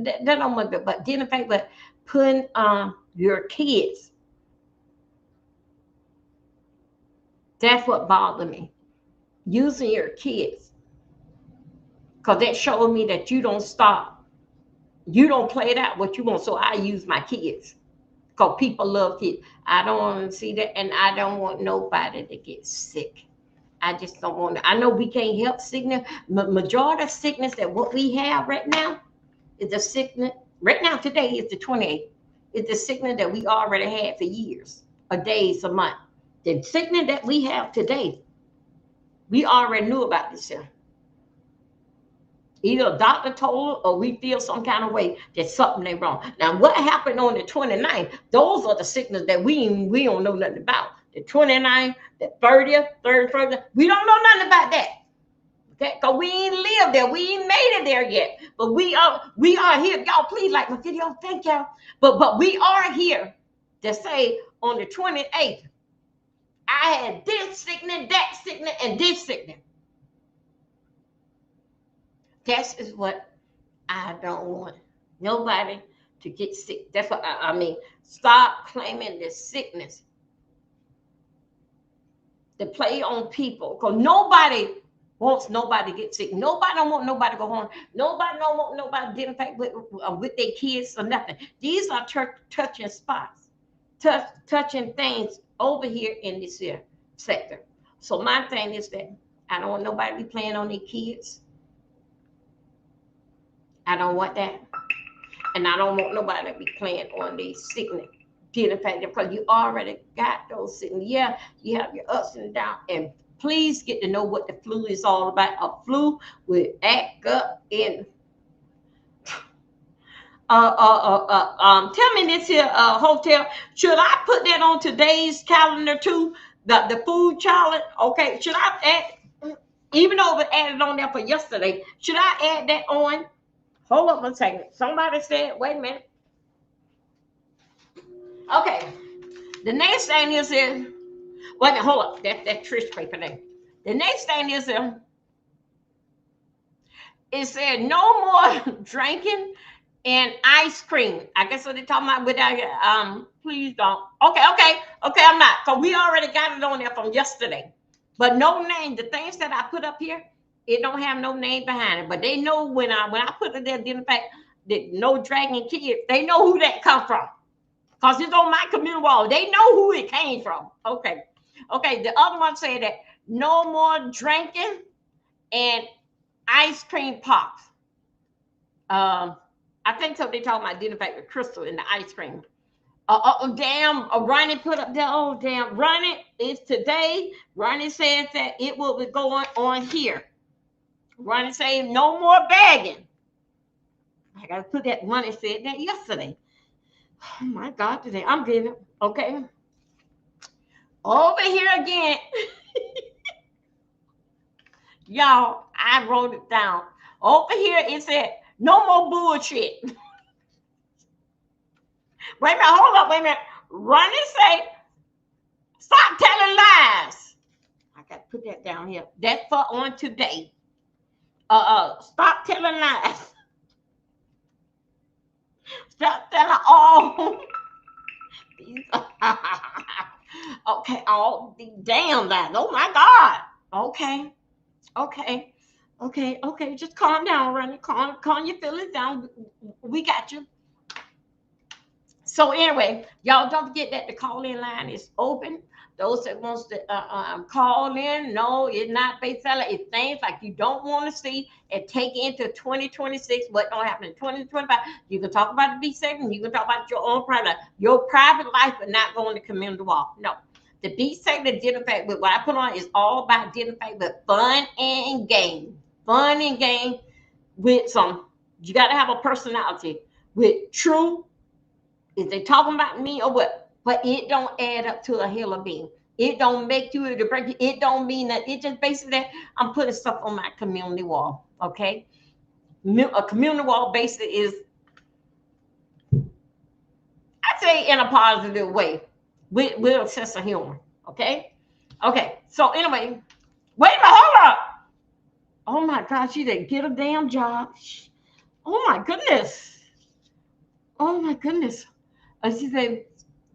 that don't want it. But dinner pack, but putting your kids. That's what bothered me. Using your kids, because that showed me that you don't stop. You don't play it out what you want. So I use my kids because people love kids. I don't want to see that, and I don't want nobody to get sick. I just don't want to. I know we can't help sickness. Majority of sickness that what we have right now is the sickness. Right now, today is the 28th. It's the sickness that we already had for years, a days, a month. The sickness that we have today, we already knew about this here. Either a doctor told us or we feel some kind of way that something ain't wrong. Now, what happened on the 29th, those are the sickness that we don't know nothing about. The 29th, the 30th, 31st, we don't know nothing about that. Okay, because we ain't lived there. We ain't made it there yet. But we are here. Y'all please like my video. Thank y'all. But we are here to say on the 28th, I had this sickness, that sickness, and this sickness. That is what I don't want nobody to get sick. That's what I mean. Stop claiming the sickness to play on people because nobody wants nobody to get sick. Nobody don't want nobody to go home. Nobody don't want nobody to infect with their kids or nothing. These are touching spots, touching things over here in this here sector. So my thing is that I don't want nobody to be playing on their kids. I don't want that. And I don't want nobody to be playing on these sickness, feeling fact because you already got those sickness. Yeah, you have your ups and downs. And please get to know what the flu is all about. A flu will act up in. Tell me this here hotel. Should I put that on today's calendar too? The food challenge. Okay. Should I add? Even though it added on there for yesterday, should I add that on? Hold up one second. Somebody said, wait a minute. Okay. The next thing is wait a minute, hold up. That Trish paper there. The next thing is it said no more drinking and ice cream. I guess what they're talking about without please don't. Okay, I'm not. Because we already got it on there from yesterday. But no name. The things that I put up here, it don't have no name behind it. But they know when I put it there, in fact, that no dragging kids, they know who that come from. Because it's on my community wall. They know who it came from. Okay. The other one said that no more drinking and ice cream pops. I think so. They talking about dinner back with Crystal in the ice cream. Damn, Ronnie put up there. Oh, damn, Ronnie, it's today. Ronnie says that it will be going on here. Ronnie saying no more bagging. I got to put that. Ronnie said that yesterday. Oh, my God, today. I'm getting it. Okay. Over here again. Y'all, I wrote it down. Over here, it said, no more bullshit. Wait a minute, hold up, wait a minute. Ronnie say, stop telling lies. I got to put that down here. That's for on today. Stop telling lies. Stop telling all. Okay, all the damn lies. Oh my God. Okay. Okay, okay, just calm down, Ronnie. Calm your feelings down. We got you. So anyway, y'all don't forget that the call-in line is open. Those that wants to call in, no, it's not face seller. It's things like you don't want to see and take into 2026. What don't happen in 2025? You can talk about the B segment. You can talk about your private life, but not going to community wall. No, the B segment identify with what I put on is all about identifying with fun and game, fun and game with some. You got to have a personality with true. Is they talking about me or what? But it don't add up to a hill of being. It don't make you to break you. It don't mean that. It just basically that I'm putting stuff on my community wall. Okay, a community wall basically is, I say, in a positive way, with a sense of humor. Okay, okay. So anyway, wait a minute, hold up. Oh my God, she didn't get a damn job. Oh my goodness. Oh my goodness. She said,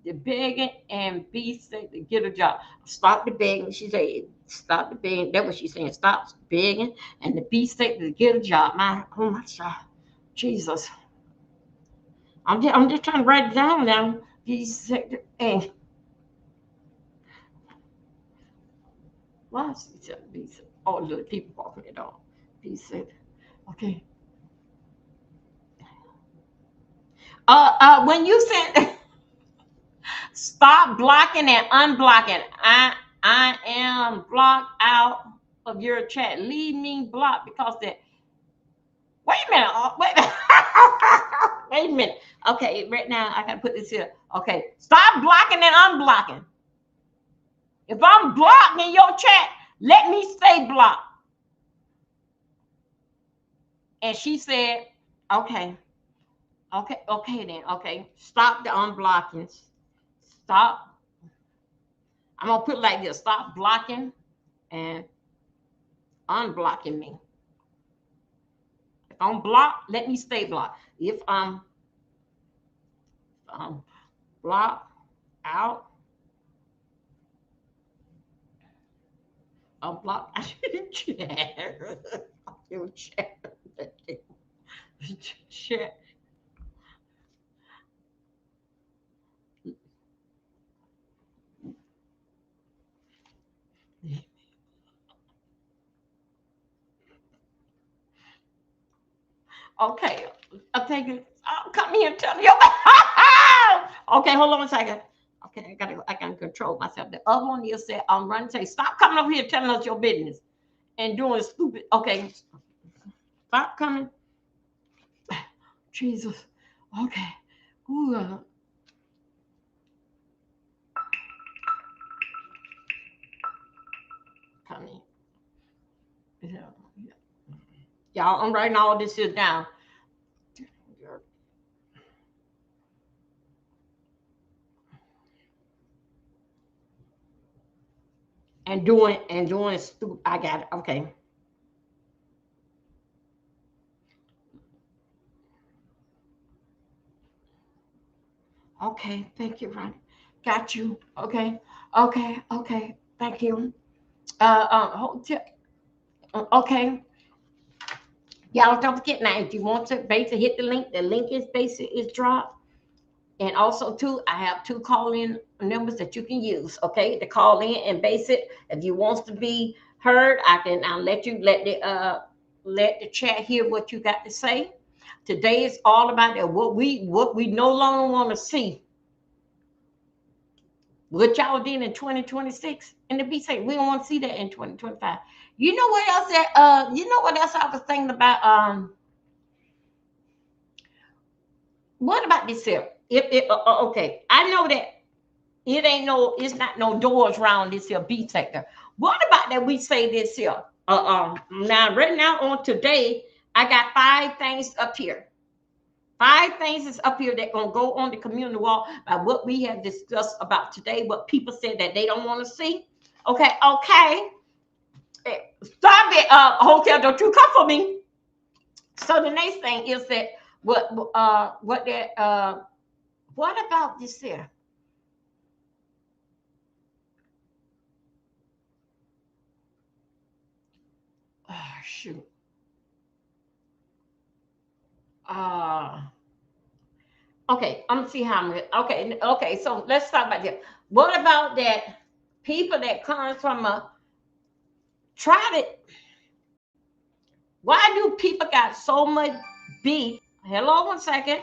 the begging and be said to get a job. Stop the begging. She said, stop the begging. That's what she's saying. Stop begging and the be said to get a job. Oh my God. Jesus. I'm just trying to write it down now. Be said, and why is she said be said? Oh, little people walking it on. Be said. Okay. When you said stop blocking and unblocking. I am blocked out of your chat. Leave me blocked because that. Wait a minute. Wait. Wait a minute. Okay, right now I gotta put this here. Okay, stop blocking and unblocking. If I'm blocked in your chat, let me stay blocked. And she said, okay, okay then. Okay, stop the unblocking. Stop. I'm gonna put it like this: stop blocking and unblocking me. If I'm blocked, let me stay blocked. If I'm blocked out, I'm blocked out your chat. Your chat. Chat. Okay, I'll take it. I'll come here and tell you. Okay, hold on a second. Okay, I gotta control myself. The other one you said, I'm running. Say, stop coming over here telling us your business and doing stupid. Okay, stop coming. Jesus. Okay. Ooh, coming. Yeah. Y'all, I'm writing all this shit down. And doing stupid. I got it. Okay. Okay. Thank you, Ronnie. Got you. Okay. Okay. Okay. Thank you. Okay. Y'all don't forget now. If you want to basically hit the link is basically is dropped. And also too, I have two call-in numbers that you can use. Okay, to call in and base it. If you wants to be heard, I'll let you let the chat hear what you got to say. Today is all about that what we no longer want to see. What y'all did in 2026 and the be safe. We don't want to see that in 2025. You know what else you know what else I was thinking about? What about this here? If it okay, I know that it's not no doors around this here B sector. What about that we say this here? Now right now on today, I got 5 things up here. 5 things is up here that gonna go on the community wall by what we have discussed about today, what people said that they don't want to see. Okay, okay. Stop it, hotel, don't you come for me. So the next thing is that what about this here? Oh, shoot. Okay, I'm gonna see how I'm okay, so let's talk about this. What about that people that comes from a try to why do people got so much beef? Hello, 1 second.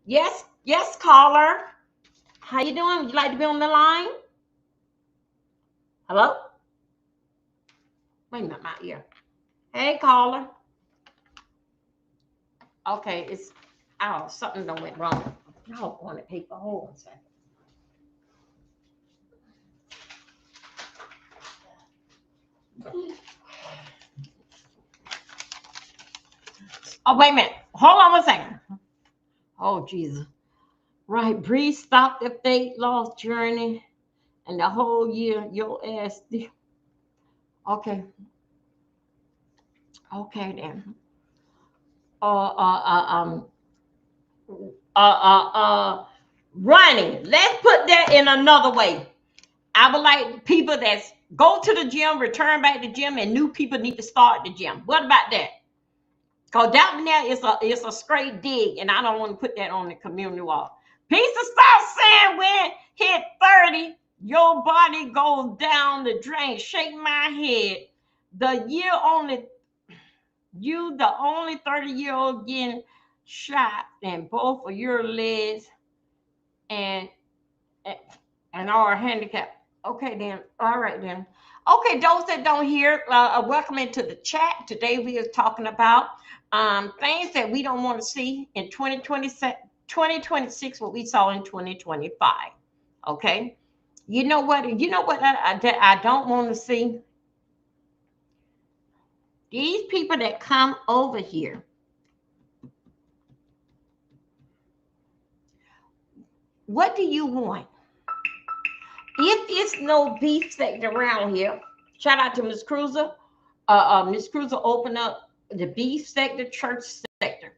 Yes, yes, caller. How you doing? Would you like to be on the line? Hello? Wait a minute, my ear. Hey, caller. Okay, it's something done went wrong. Y'all wanted people. Hold on a second. Oh, wait a minute. Hold on 1 second. Oh, Jesus. Right, Bree stopped the fate loss journey and the whole year your ass. Okay. Okay then. Uh, uh, uh, um, Running. Let's put that in another way. I would like people that go to the gym, return back to the gym, and new people need to start the gym. What about that? Because down there is a straight dig, and I don't want to put that on the community wall. People start saying when hit 30, your body goes down the drain. Shake my head. The only 30-year-old getting shot in both of your legs and are handicapped. Okay, then. All right, then. Okay, those that don't hear, welcome into the chat. Today we are talking about things that we don't want to see in 2026, what we saw in 2025. Okay. You know what? I don't want to see? These people that come over here. What do you want? If it's no beef sector around here, shout out to Miss Cruiser. Miss Cruiser opened up the beef sector, church sector.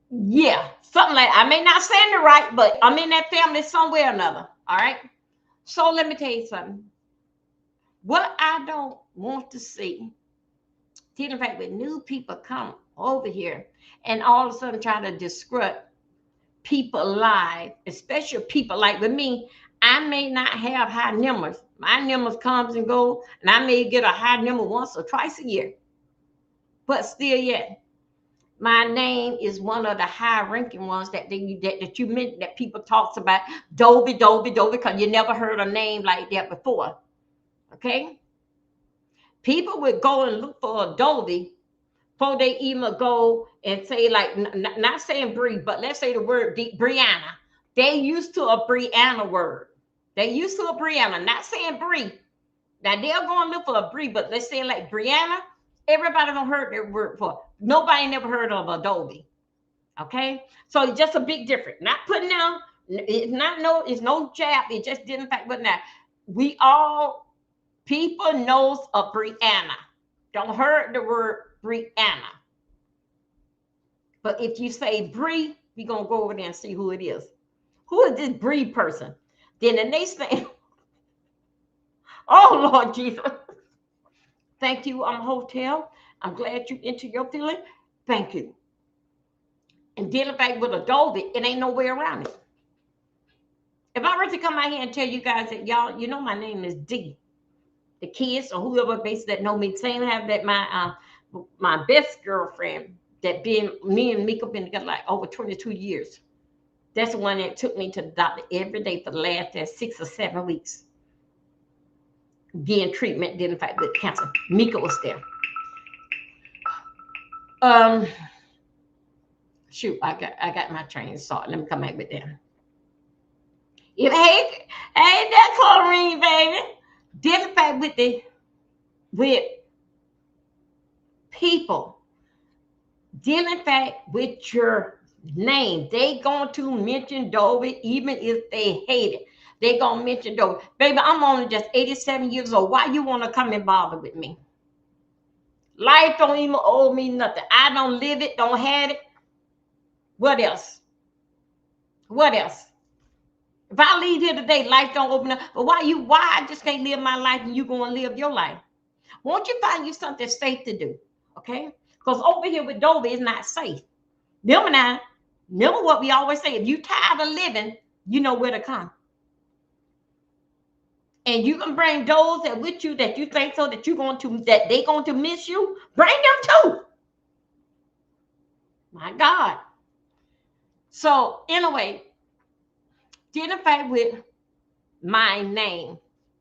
Yeah, something like I may not saying it right, but I'm in that family somewhere or another. All right. So let me tell you something. What I don't want to see, in fact, when new people come over here and all of a sudden try to disrupt people live, especially people like with me, I may not have high numbers. My numbers comes and go, and I may get a high number once or twice a year. But still yet, my name is one of the high ranking ones that you meant that people talks about Dovey, because you never heard a name like that before. Okay? People would go and look for a Dovey before they even go and say, like, not saying Bree, but let's say the word Brianna. They used to a Brianna word. They used to a Brianna, not saying Bree. Now they're going to look for a Bree, but let's say like Brianna, everybody don't heard that word for. Nobody never heard of Adobe. Okay? So it's just a big difference. Not putting down, it's no jab, it just didn't fact, but now people knows a Brianna. Don't heard the word Brianna. But if you say Bree, we're going to go over there and see who it is. Who is this Bree person? Then the next thing, oh, Lord Jesus. Thank you, hotel. I'm glad you into your feeling. Thank you. And dealing back with Adobe, it ain't no way around it. If I were to come out here and tell you guys that y'all, you know my name is D. The kids or whoever basically that know me, same have that my best girlfriend that me and Mika been together like over 22 years. That's the one that took me to the doctor every day for the last 6 or 7 weeks. Getting treatment, didn't fight with cancer. Mika was there. Shoot, I got my train started. Let me come back with them. Hey, that's Chlorine, baby. Didn't fight with people. Dealing fact with your name. They going to mention Dovey even if they hate it. They gonna mention Dovey. Baby, I'm only just 87 years old. Why you want to come and bother with me? Life don't even owe me nothing. I don't live it, don't have it. What else? What else? If I leave here today, life don't open up. But why I just can't live my life and you gonna live your life? Won't you find you something safe to do? Okay? Because over here with Dover is not safe. Remember what we always say, if you tired of living, you know where to come. And you can bring those that with you that you think so that they going to miss you. Bring them too. My God. So anyway, identify with my name.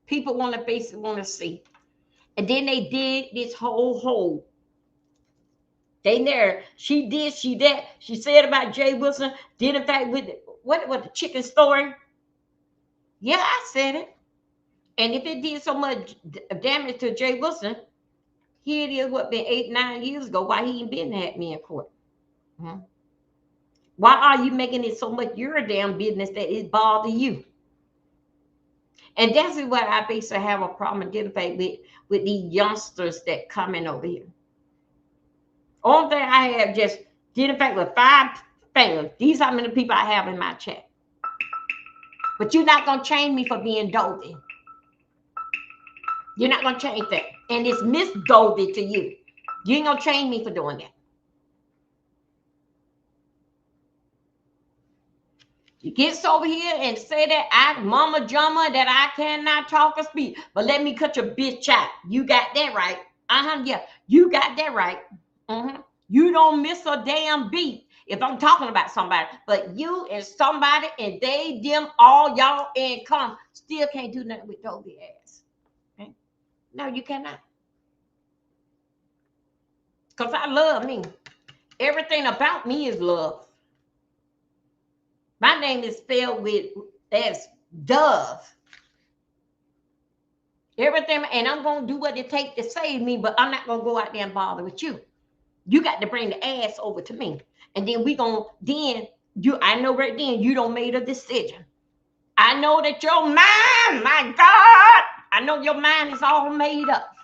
People want to basically want to see. And then they did this whole. They there. She did, she that. She said about Jay Wilson. Did in fact with what was the chicken story? Yeah, I said it. And if it did so much damage to Jay Wilson, here it is, what, been 8-9 years ago. Why he ain't been at me in court? Hmm? Why are you making it so much your damn business that it bothers you? And that's what I basically have a problem identifying with these youngsters that coming over here. Only thing I have just identified with 5 fingers. These are how many people I have in my chat. But you're not gonna change me for being Dovey. You're not gonna change that. And it's Miss Dovey to you. You ain't gonna change me for doing that. You get over here and say that I mama jama that I cannot talk or speak, but let me cut your bitch out. You got that right. Yeah, you got that right. You don't miss a damn beat if I'm talking about somebody, but you and somebody and they, them, all y'all income still can't do nothing with Dovey ass. Okay? No, you cannot. Because I love me. Everything about me is love. My name is spelled as Dove. Everything, and I'm gonna do what it takes to save me, but I'm not gonna go out there and bother with you. You got to bring the ass over to me, and then I know right then you don't made a decision. I know that your mind, my God, I know your mind is all made up.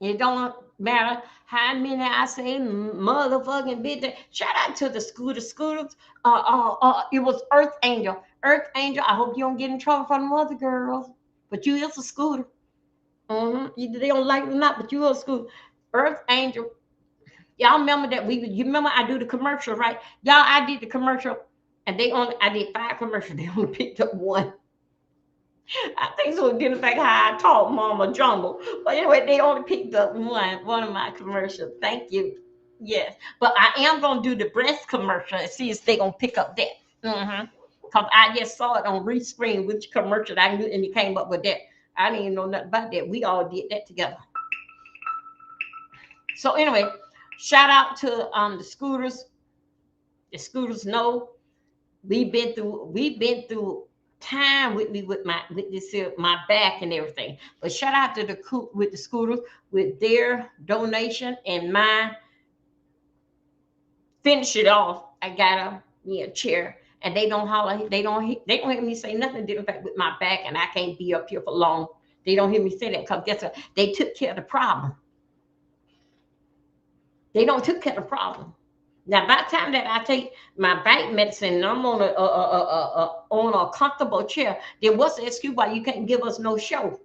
It don't matter how many I say motherfucking bitch. Shout out to the scooters. It was Earth Angel. Earth Angel, I hope you don't get in trouble from the other girls. But you is a scooter. They don't like it or not, but you is a scooter. Earth Angel. Y'all remember that you remember I do the commercial, right? Y'all, I did the commercial, and I did 5 commercials. They only picked up 1. I think so. Didn't think how I taught Mama Jumbo, but anyway, they only picked up one of my commercials. Thank you. Yes, but I am gonna do the breast commercial and see if they gonna pick up that. Cause I just saw it on Rescreen which commercial I knew, and it came up with that. I didn't even know nothing about that. We all did that together. So anyway, shout out to the scooters. The scooters know we've been through time with me with my back and everything. But shout out to the scooters with their donation and mine. Finish it off. I got a chair, and they don't holler. They don't hear me say nothing different with my back, and I can't be up here for long. They don't hear me say that because guess what? They took care of the problem. They don't took care of the problem. Now, by the time that I take my back medicine and I'm on a comfortable chair, then what's the excuse why you can't give us no show?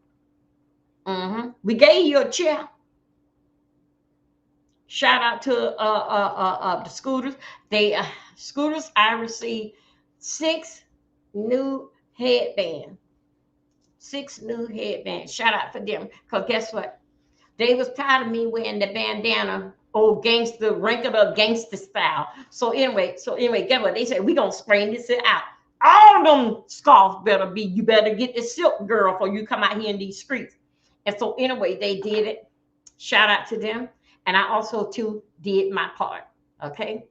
We gave you a chair. Shout out to the scooters. Scooters. I received 6 new headbands. 6 new headbands. Shout out for them. Because guess what? They was tired of me wearing the bandana, old gangster, wrinkled up gangster style. So anyway, get what they said. We gonna sprain this out. All them scarves you better get the silk girl before you come out here in these streets. And so anyway, they did it. Shout out to them. And I also too did my part. Okay.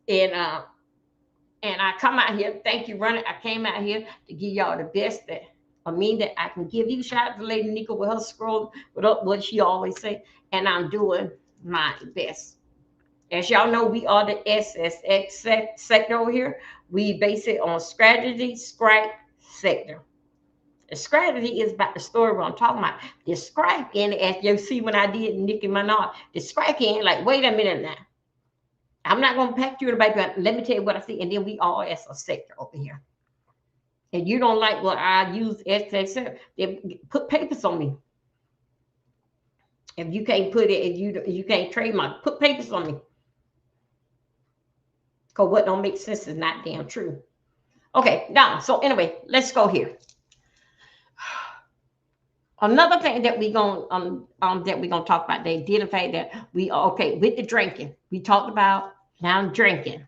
And I come out here. Thank you, running. I came out here to give y'all the best that I can give you. Shout out to Lady Nika with her scroll, what she always say, and I'm doing my best. As y'all know, we are the SSX sector over here. We base it on strategy, scrap sector. The strategy is about the story what I'm talking about. The scraping, as you see when I did Nicki Minaj, the scraping, like, wait a minute now. I'm not going to pack you in the background. Let me tell you what I see. And then we all as a sector over here. and you don't like what I use, etc., then put papers on me. If you can't put it, if you can't trademark, put papers on me. Because what don't make sense is not damn true. Okay, now, so anyway, let's go here. Another thing that we're gonna talk about, they did the fact that we okay with the drinking. We talked about now drinking.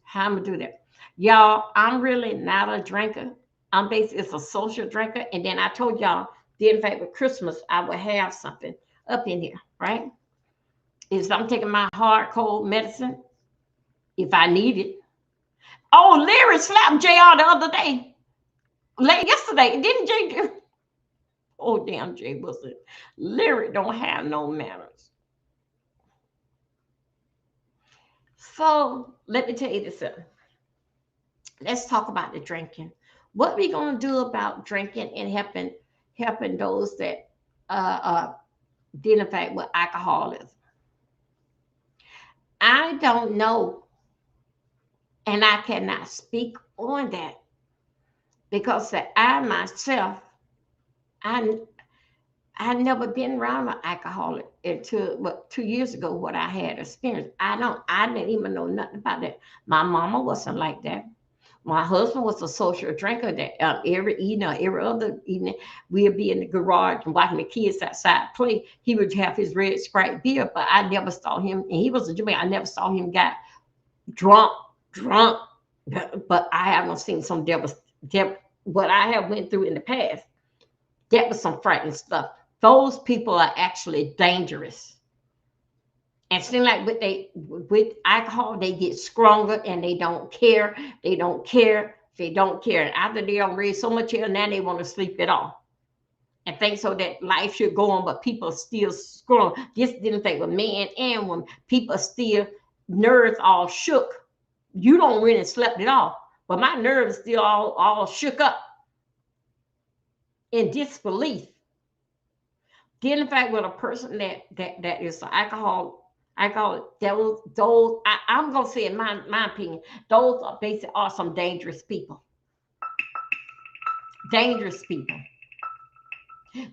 How I'm gonna do that, y'all? I'm really not a drinker. I'm basically it's a social drinker. And then I told y'all, did in fact with Christmas I would have something up in here, right? Is I'm taking my hard cold medicine if I need it. Oh, Larry slapped JR the other day, late yesterday. Didn't Jay do? Oh, damn, Jay Wilson. Larry don't have no manners. So let me tell you this. Let's talk about the drinking. What we gonna do about drinking and helping those that identify with alcoholism? I don't know, and I cannot speak on that because I myself, I never been around an alcoholic until 2 years ago. What I had experienced, I didn't even know nothing about that. My mama wasn't like that. My husband was a social drinker that every evening or every other evening we'd be in the garage and watching the kids outside play. He would have his red Sprite beer, but I never saw him, and he was a Jamaican. I never saw him got drunk. But I haven't seen some what I have went through in the past. That was some frightening stuff. Those people are actually dangerous. And seem like with alcohol, they get stronger and they don't care. They don't care. They don't care. And after they don't raise so much hell, now they want to sleep it off. And think so that life should go on, but people still strong. This didn't think with man and woman. People still nerves all shook. You don't really slept it off, but my nerves still all shook up in disbelief. Then in fact with a person that is an alcoholic, those I'm gonna say in my opinion, those are basically are some dangerous people. Dangerous people.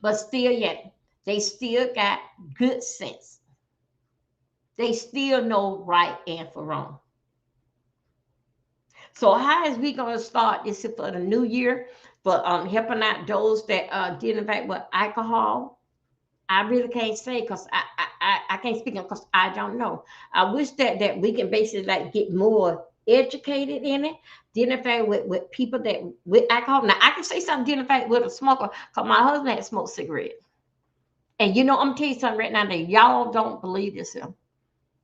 But still yet, they still got good sense. They still know right and for wrong. So how is we gonna start this for the new year for helping out those that deal in fact with alcohol? I really can't say because I can't speak on because I don't know. I wish that we can basically like get more educated in it. Dealing in fact with people that with alcohol. Now I can say something dealing in fact with a smoker because my husband had smoked cigarettes. And I'm gonna tell you something right now that y'all don't believe this.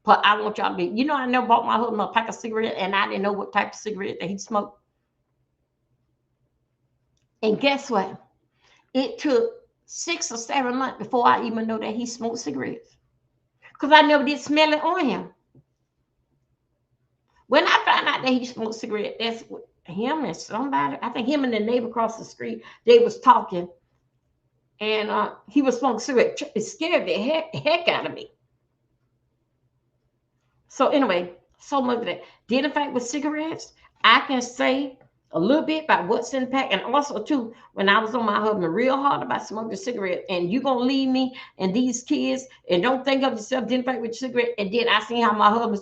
But I want y'all to be, I never bought my husband a pack of cigarettes and I didn't know what type of cigarette that he smoked. And guess what? It took 6 or 7 months before I even know that he smoked cigarettes. Because I never did smell it on him. When I found out that he smoked cigarettes, that's him and somebody, I think him and the neighbor across the street, they was talking. And he was smoking cigarettes. It scared the heck out of me. So anyway, so much of that. Did in fact with cigarettes, I can say a little bit about what's in the pack. And also too, when I was on my husband real hard about smoking cigarette, and you gonna leave me and these kids and don't think of yourself, didn't fight with cigarette. And then I seen how my husband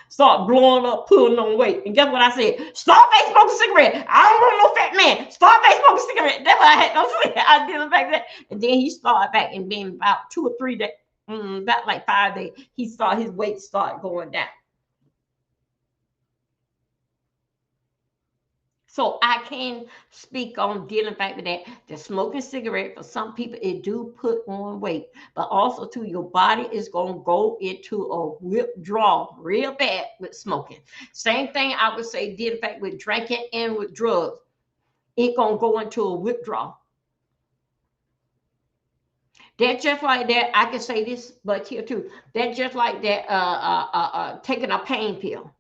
start blowing up, pulling on weight. And guess what I said? Start smoking cigarette. I don't want no fat man. Start smoking cigarette. That's what I had no say. I did back that. And then he started back and being about 2 or 3 days, about like 5 days, he saw his weight start going down. So I can speak on dealing back with that. The smoking cigarette for some people, it do put on weight, but also too, your body is gonna go into a withdrawal real bad with smoking. Same thing I would say dealing back with drinking and with drugs. It gonna go into a withdrawal. That just like that. I can say this, but here too. That just like that. Taking a pain pill.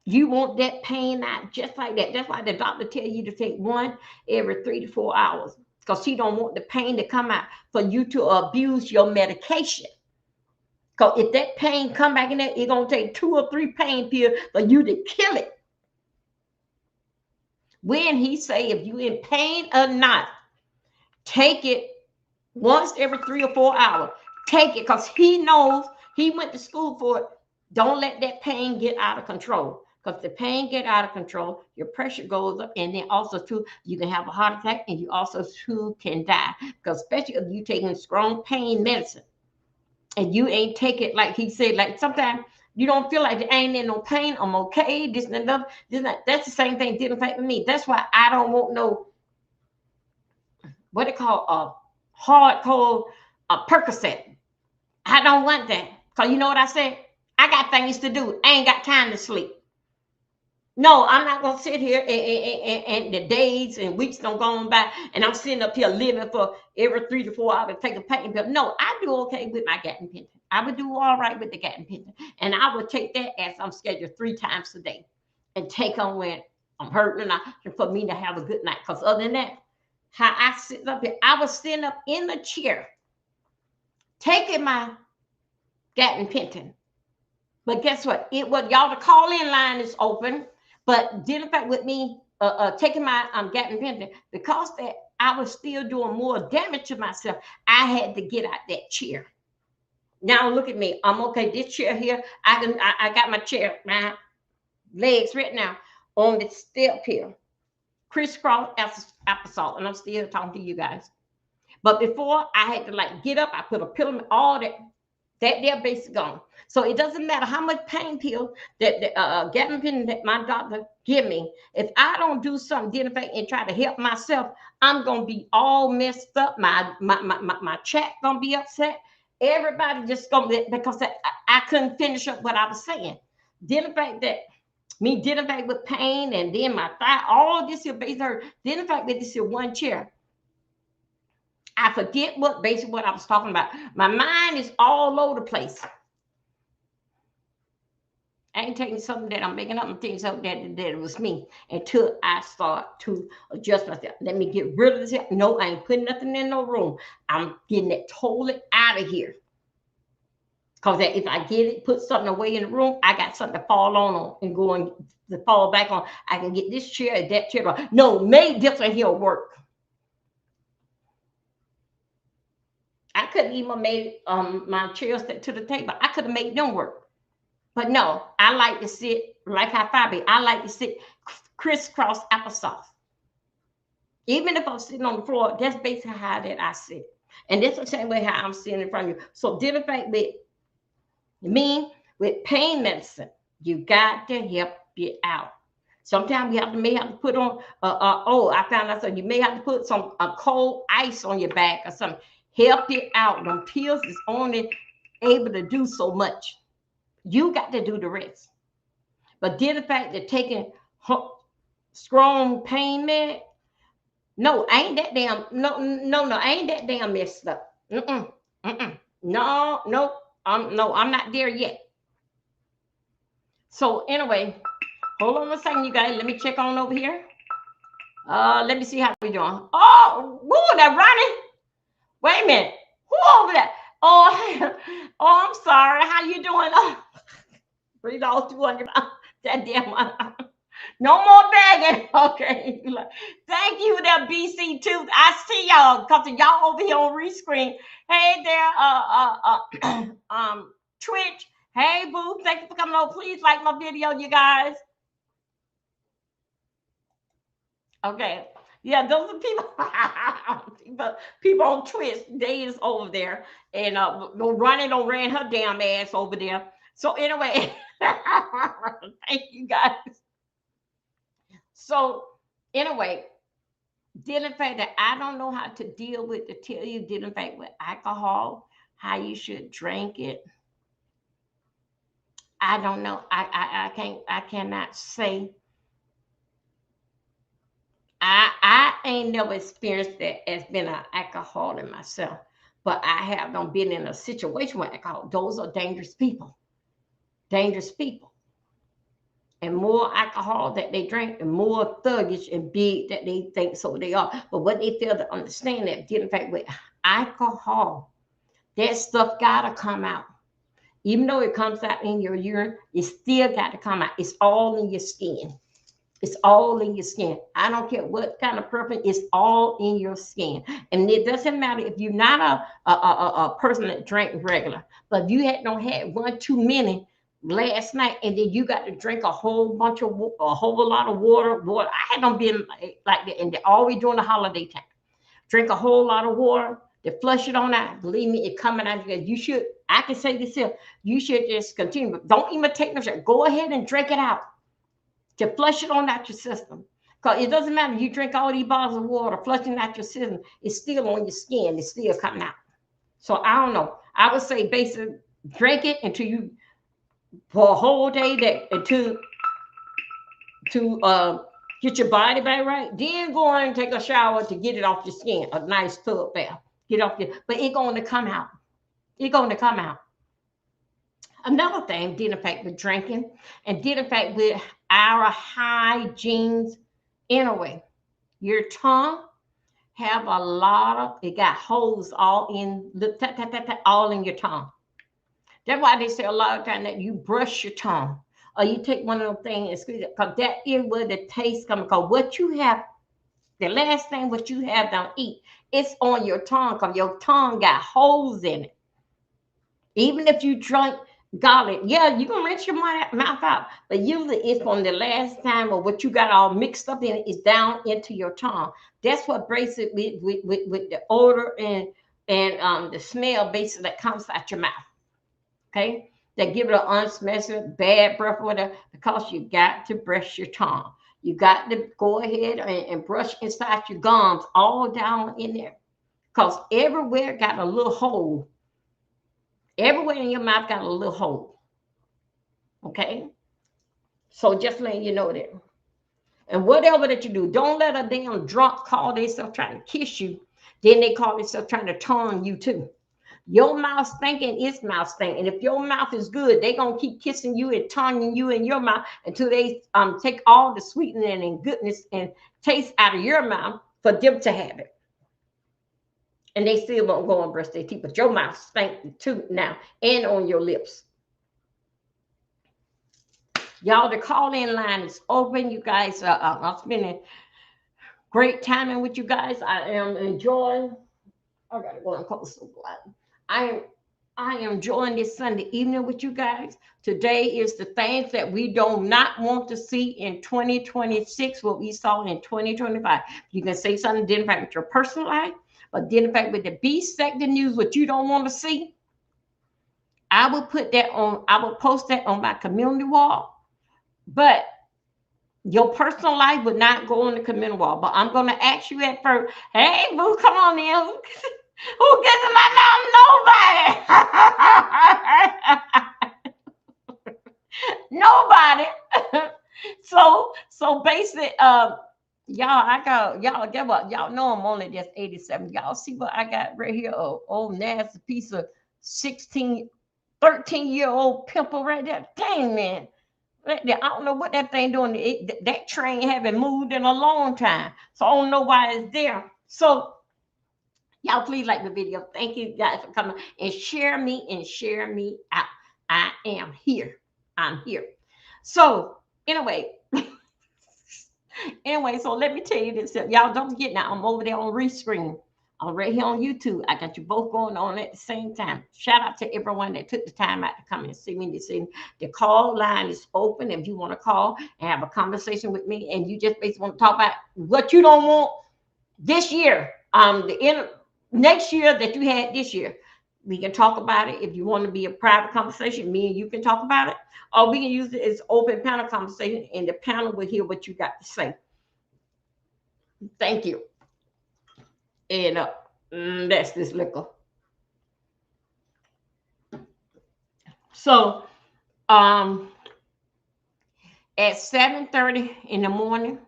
You want that pain out just like that. That's why the doctor tell you to take one every 3 to 4 hours because she don't want the pain to come out for you to abuse your medication. Because if that pain come back in there, it's going to take 2 or 3 pain pills for you to kill it. when he say if you in pain or not, take it once every 3 or 4 hours. Take it because he knows he went to school for it. Don't let that pain get out of control. Because the pain get out of control, your pressure goes up, and then also too, you can have a heart attack, and you also too can die. Because especially if you taking strong pain medicine, and you ain't take it like he said. Like sometimes you don't feel like there ain't in no pain. I'm okay. This and another. This and that. That's the same thing didn't affect me. That's why I don't want no what they call a hardcore Percocet. I don't want that. Because you know what I said? I got things to do. I ain't got time to sleep. No, I'm not going to sit here and the days and weeks don't go on by and I'm sitting up here living for every 3 to 4 hours to take a pain pill. No, I do okay with my gabapentin. I would do all right with the gabapentin. And I would take that as I'm scheduled 3 times a day and take on when I'm hurting enough for me to have a good night. Because other than that, how I sit up here, I was sitting up in the chair taking my gabapentin. But guess what? It was y'all, the call-in line is open. But did in fact with me taking my gabapentin, because that I was still doing more damage to myself, I had to get out that chair. Now look at me. I'm okay. This chair here, I got my chair, my legs right now on the step here. Crisscross applesauce, and I'm still talking to you guys. But before I had to like get up, I put a pillow, all that they're basically gone. So it doesn't matter how much pain pill that the gabapentin that my doctor give me. If I don't do something and try to help myself, I'm gonna be all messed up. My chat gonna be upset. Everybody just gonna be, because I couldn't finish up what I was saying. Dealing fact that me dealing back with pain and then my thigh, all this here base hurt. Dealing fact with this here one chair. I forget what basically what I was talking about. My mind is all over the place. I ain't taking something that I'm making up. I'm taking something that it was me until I start to adjust myself. Let me get rid of this. No, I ain't putting nothing in no room. I'm getting it totally out of here. Because if I get it, put something away in the room, I got something to fall on and go and to fall back on. I can get this chair, that chair. No, maybe this one here will work. I couldn't even make my chairs to the table. I could have made them work. But no, I like to sit like how Fabi. I like to sit crisscross applesauce. Even if I'm sitting on the floor, that's basically how that I sit. And that's the same way how I'm sitting in front of you. So different fact with me, with pain medicine, you got to help it out. Sometimes you may have to put on, I found out, so you may have to put some cold ice on your back or something. Help it out. Them pills is only able to do so much. You got to do the rest. But did the fact that taking strong pain med, no, I ain't that damn, no, I ain't that damn messed up. No, I'm not there yet. So anyway, hold on a second, you guys. Let me check on over here. Let me see how we doing. Oh, woo, that Ronnie. Wait a minute. Who over there? Oh, I'm sorry. How you doing? Oh, $3, 200. That damn one. No more begging. Okay. Thank you, that BC too. I see y'all because y'all over here on rescreen. Hey there, Twitch. Hey boo, thank you for coming over. Please like my video, you guys. Okay. Yeah, those are people on Twitch. They is over there. And don't ran her damn ass over there. So anyway, thank you guys. So anyway, dealing fact that I don't know how to deal with to tell you dealing fact with alcohol, how you should drink it. I don't know. I cannot say. I ain't never experienced that as being an alcoholic myself, but I have not been in a situation with alcohol. Those are dangerous people. Dangerous people. And more alcohol that they drink, and more thuggish and big that they think so they are. But what they fail to understand that, in fact, with alcohol, that stuff gotta come out. Even though it comes out in your urine, it still got to come out. It's all in your skin. It's all in your skin. I don't care what kind of perfume, it's all in your skin. And it doesn't matter if you're not a person that drink regular, but if you don't had one too many last night and then you got to drink a whole bunch of a whole lot of water. I had them been like that, and they're always during the holiday time. Drink a whole lot of water to flush it on out. Believe me, it's coming out. You should, I can say this here, you should just continue, but don't even take no shit. Go ahead and drink it out to flush it on out your system. Because it doesn't matter. You drink all these bottles of water, flushing out your system, it's still on your skin. It's still coming out. So I don't know. I would say basically drink it until you, for a whole day, that until to get your body back right. Then go on and take a shower to get it off your skin. A nice tub bath. Get off your, but it's going to come out. It's going to come out. Another thing did affect with drinking and did affect with our hygiene anyway. Your tongue have a lot of, it got holes all in the all in your tongue. That's why they say a lot of time that you brush your tongue or you take one of those things and squeeze it, because that is where the taste comes. Because what you have, the last thing what you have don't eat, it's on your tongue, because your tongue got holes in it. Even if you drink garlic, yeah, you can rinse your mouth out, but usually it's from the last time or what you got all mixed up in it is down into your tongue. That's what breaks it with the odor and the smell basically that comes out your mouth. Okay, that give it an unsmell, bad breath, or whatever, because you got to brush your tongue. You got to go ahead and brush inside your gums all down in there, because everywhere got a little hole. Everywhere in your mouth got a little hole. Okay? So just letting you know that. And whatever that you do, don't let a damn drunk call themselves trying to kiss you. Then they call themselves trying to tongue you too. Your mouth stinking is mouth stinking. And if your mouth is good, they're going to keep kissing you and tonguing you in your mouth until they take all the sweetening and goodness and taste out of your mouth for them to have it. And they still won't go and brush their teeth, but your mouth stank too now, and on your lips. Y'all, the call-in line is open. You guys, I'm spending great timing with you guys. I am enjoying. I gotta go and close the line. I am enjoying this Sunday evening with you guys. Today is the things that we do not want to see in 2026, what we saw in 2025. You can say something different with your personal life. But then, in fact, with the B sector news, what you don't want to see, I will put that on, I will post that on my community wall. But your personal life would not go on the community wall. But I'm going to ask you at first, hey, boo, come on in. Who gets in my name? Nobody. Nobody. So basically, y'all get what? Y'all know I'm only just 87. Y'all see what I got right here? Oh, old nasty piece of 13-year-old pimple right there. Dang, man. Right there. I don't know what that thing doing. That train haven't moved in a long time. So I don't know why it's there. So y'all please like the video. Thank you guys for coming and share me out. I am here. I'm here. So anyway, so let me tell you this. Y'all don't forget now, I'm over there on Restream. I'm right here on YouTube. I got you both going on at the same time. Shout out to everyone that took the time out to come and see me this evening. The call line is open if you want to call and have a conversation with me, and you just basically want to talk about what you don't want this year. Next year that you had this year. We can talk about it. If you want to be a private conversation, me and you can talk about it. Or we can use it as open panel conversation, and the panel will hear what you got to say. Thank you. And that's this liquor. So at 7:30 in the morning,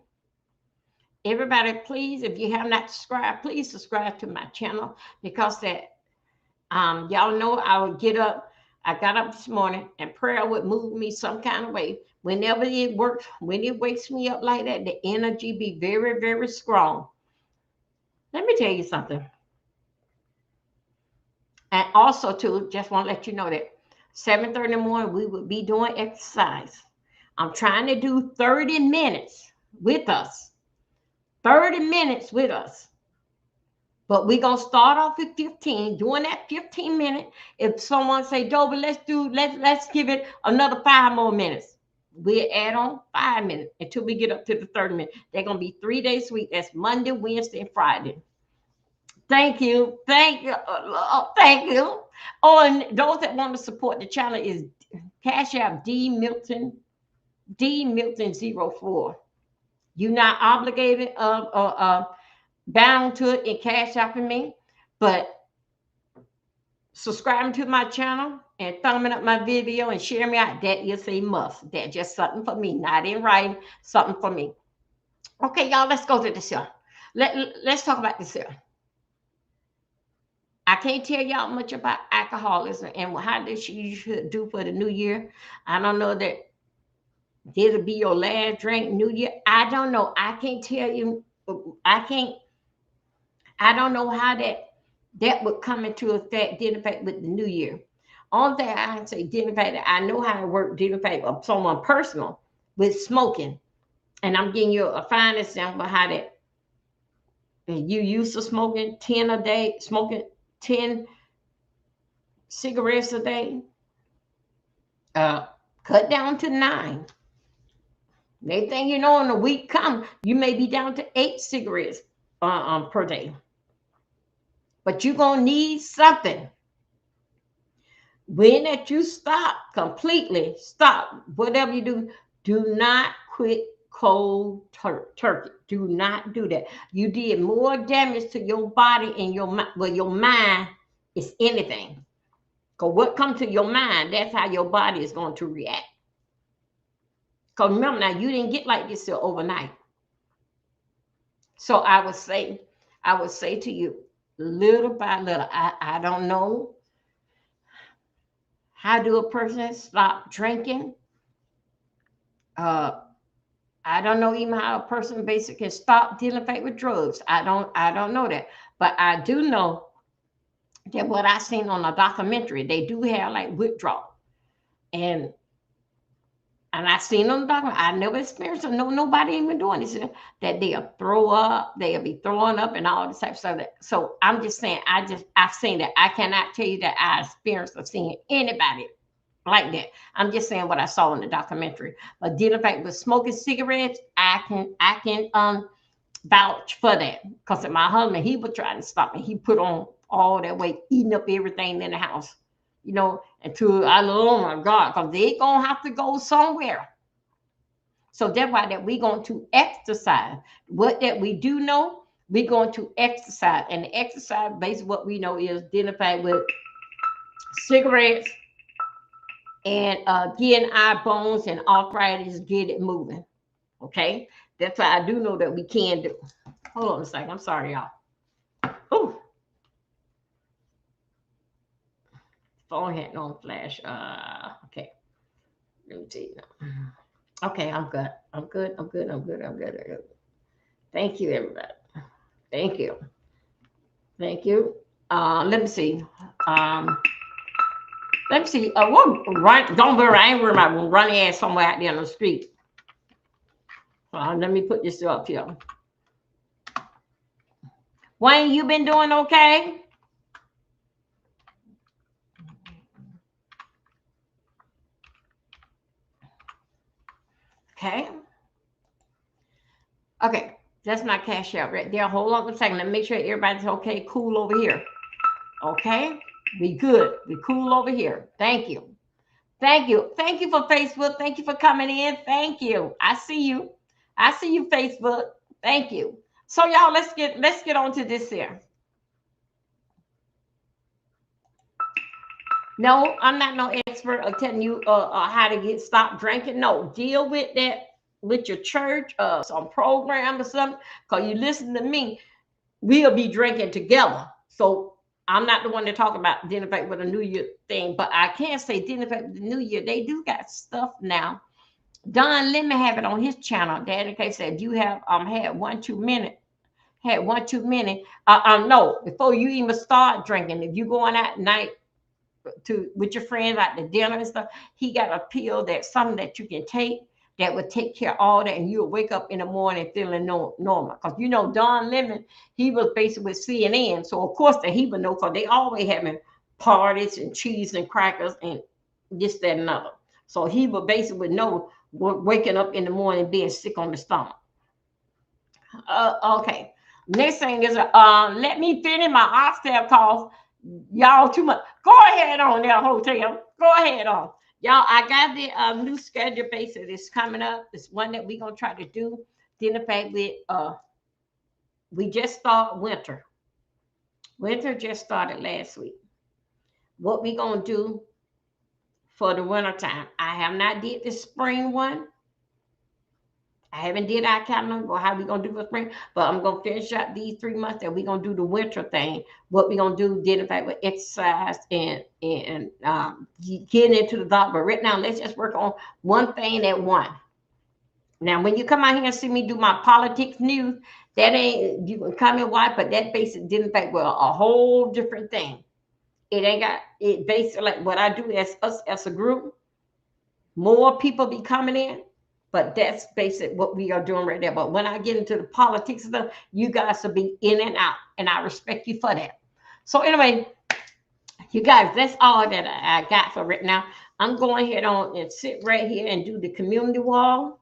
everybody, please, if you have not subscribed, please subscribe to my channel, because that y'all know I would get up. I got up this morning and prayer would move me some kind of way. Whenever it works, when it wakes me up like that, the energy be very, very strong. Let me tell you something. And also, too, just want to let you know that 7:30 in the morning, we will be doing exercise. I'm trying to do 30 minutes with us. 30 minutes with us. But we're gonna start off with 15. During that 15 minutes, if someone say, Joby, let's give it another 5 more minutes. We'll add on 5 minutes until we get up to the 30 minutes. They're gonna be 3 days a week. That's Monday, Wednesday, and Friday. Thank you. Thank you. Thank you. Oh, and those that want to support the channel is Cash App D Milton 04. You're not obligated bound to it in Cash Apping me, but subscribing to my channel and thumbing up my video and sharing me out, that is a must. That's just something for me, not in writing, something for me. Okay, y'all, let's go to this here. Let's talk about this here. I can't tell y'all much about alcoholism and how this you should do for the new year. I don't know that this'll be your last drink new year. I don't know. I can't tell you. I don't know how that would come into effect, dealing with the new year. Only thing I can say, dealing I know how to work dealing with someone personal with smoking. And I'm giving you a fine example of how that you used to smoking 10 a day, smoking 10 cigarettes a day. Cut down to 9. Next thing you know, in a week come, you may be down to 8 cigarettes per day. But you're going to need something. When that you stop, completely stop, whatever you do not quit cold turkey. Do not do that. You did more damage to your body and your mind is anything. Because what comes to your mind, that's how your body is going to react. Because remember now, you didn't get like this till overnight. So I would say to you, little by little, I don't know. How do a person stop drinking? I don't know even how a person basically can stop dealing with drugs. I don't know that. But I do know that what I seen on a documentary, they do have like withdrawal. And I seen on the documentary, I never experienced it. No, nobody even doing this. That they'll throw up, they'll be throwing up and all this type of stuff. So I'm just saying, I've seen that. I cannot tell you that I experienced or seen anybody like that. I'm just saying what I saw in the documentary. But dealing with smoking cigarettes, I can vouch for that. Because my husband, he was trying to stop me. He put on all that weight, eating up everything in the house. You know, until oh my God, because they gonna have to go somewhere. So that's why that we going to exercise. What that we do know, we're going to exercise. And the exercise, basically what we know is identified with cigarettes and getting our bones and arthritis, get it moving. Okay? That's why I do know that we can do. Hold on a second. I'm sorry, y'all. Oh. Phone had no flash. Okay. Let me see. Okay, I'm good. I'm good. Thank you, everybody. Thank you. Let me see. Don't worry, I ain't worried about running ass somewhere out there on the street. Let me put this up here. Wayne, you been doing okay? Okay, that's my Cash App right there. Hold on a second. Let me make sure everybody's okay, cool over here. Okay, we good. We cool over here. Thank you. Thank you for Facebook. Thank you for coming in. Thank you. I see you, Facebook. Thank you. So y'all, let's get on to this here. No, I'm not no expert of telling you how to stop drinking. No, deal with that with your church, some program or something. Because you listen to me, we'll be drinking together. So I'm not the one to talk about dealing with a New Year thing, but I can say dealing with the New Year, they do got stuff now. Don Lemon have it on his channel. Daddy K said you have had one too many. No, before you even start drinking, if you going out at night with your friends like the dinner and stuff, he got a pill that's something that you can take that would take care of all that, and you'll wake up in the morning feeling normal. Because you know Don Lemon, he was basically with CNN, so of course that he would know, because they always having parties and cheese and crackers and this, that, and another. So he would basically know waking up in the morning being sick on the stomach. Okay. Next thing is let me finish my oxtail call. Y'all too much. Go ahead on there, hotel. Go ahead on. Y'all, I got the new schedule basis. It's coming up. It's one that we're gonna try to do. Then the fact with we just start winter. Winter just started last week. What we gonna do for the winter time? I have not did the spring one. I haven't did our calendar or how we gonna do for spring, but I'm gonna finish up these 3 months that we gonna do the winter thing. What we gonna do, then in fact with exercise and getting into the doctor. But right now, let's just work on one thing at one. Now, when you come out here and see me do my politics news, that ain't, you can come and watch, but that basically did in fact well a whole different thing. It ain't got it basically like what I do as us as a group. More people be coming in, but that's basically what we are doing right there. But when I get into the politics stuff, you guys will be in and out, and I respect you for that. So anyway, you guys, that's all that I got for right now. I'm going ahead on and sit right here and do the community wall.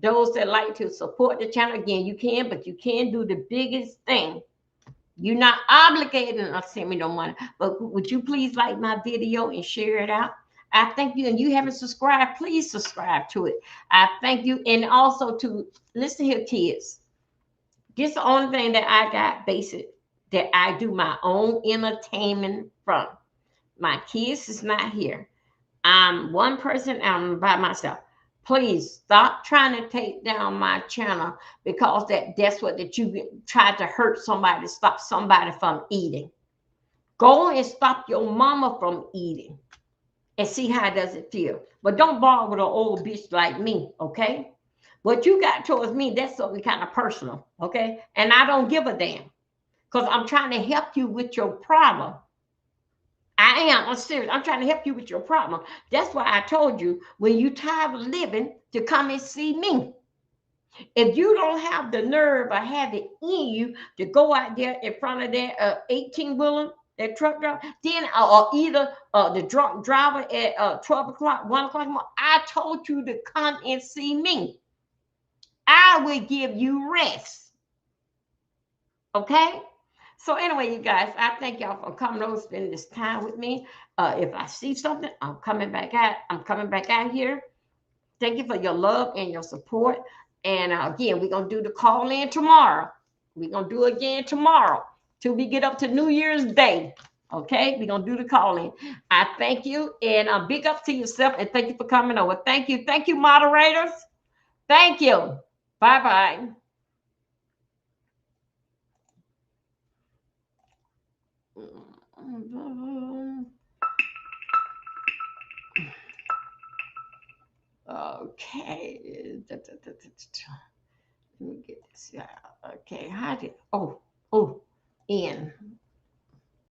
Those that like to support the channel, again, you can, but you can do the biggest thing. You're not obligated to send me no money, but would you please like my video and share it out? I thank you, and you haven't subscribed, please subscribe to it. I thank you, and also to listen here, kids. This is the only thing that I got basic that I do my own entertainment from. My kids is not here. I'm one person. I'm by myself. Please stop trying to take down my channel because that's what that you tried to hurt somebody, to stop somebody from eating. Go and stop your mama from eating and see how does it feel. But don't bother with an old bitch like me, okay? What you got towards me, that's something kind of personal, okay? And I don't give a damn because I'm trying to help you with your problem. I'm serious. I'm trying to help you with your problem. That's why I told you when you tired of living to come and see me. If you don't have the nerve or have it in you to go out there in front of that 18-wheeler, that truck driver, then or either the drunk driver at 12 o'clock, 1 o'clock, I told you to come and see me. I will give you rest. Okay? So anyway, you guys, I thank y'all for coming over, spending this time with me. If I see something, I'm coming back out. I'm coming back out here. Thank you for your love and your support. And again, we're going to do the call in tomorrow. We're going to do it again tomorrow till we get up to New Year's Day. Okay, we're going to do the call in. I thank you, and big up to yourself, and thank you for coming over. Thank you. Thank you, moderators. Thank you. Bye-bye. Okay. Let me get this out. Okay. How did? Oh, in.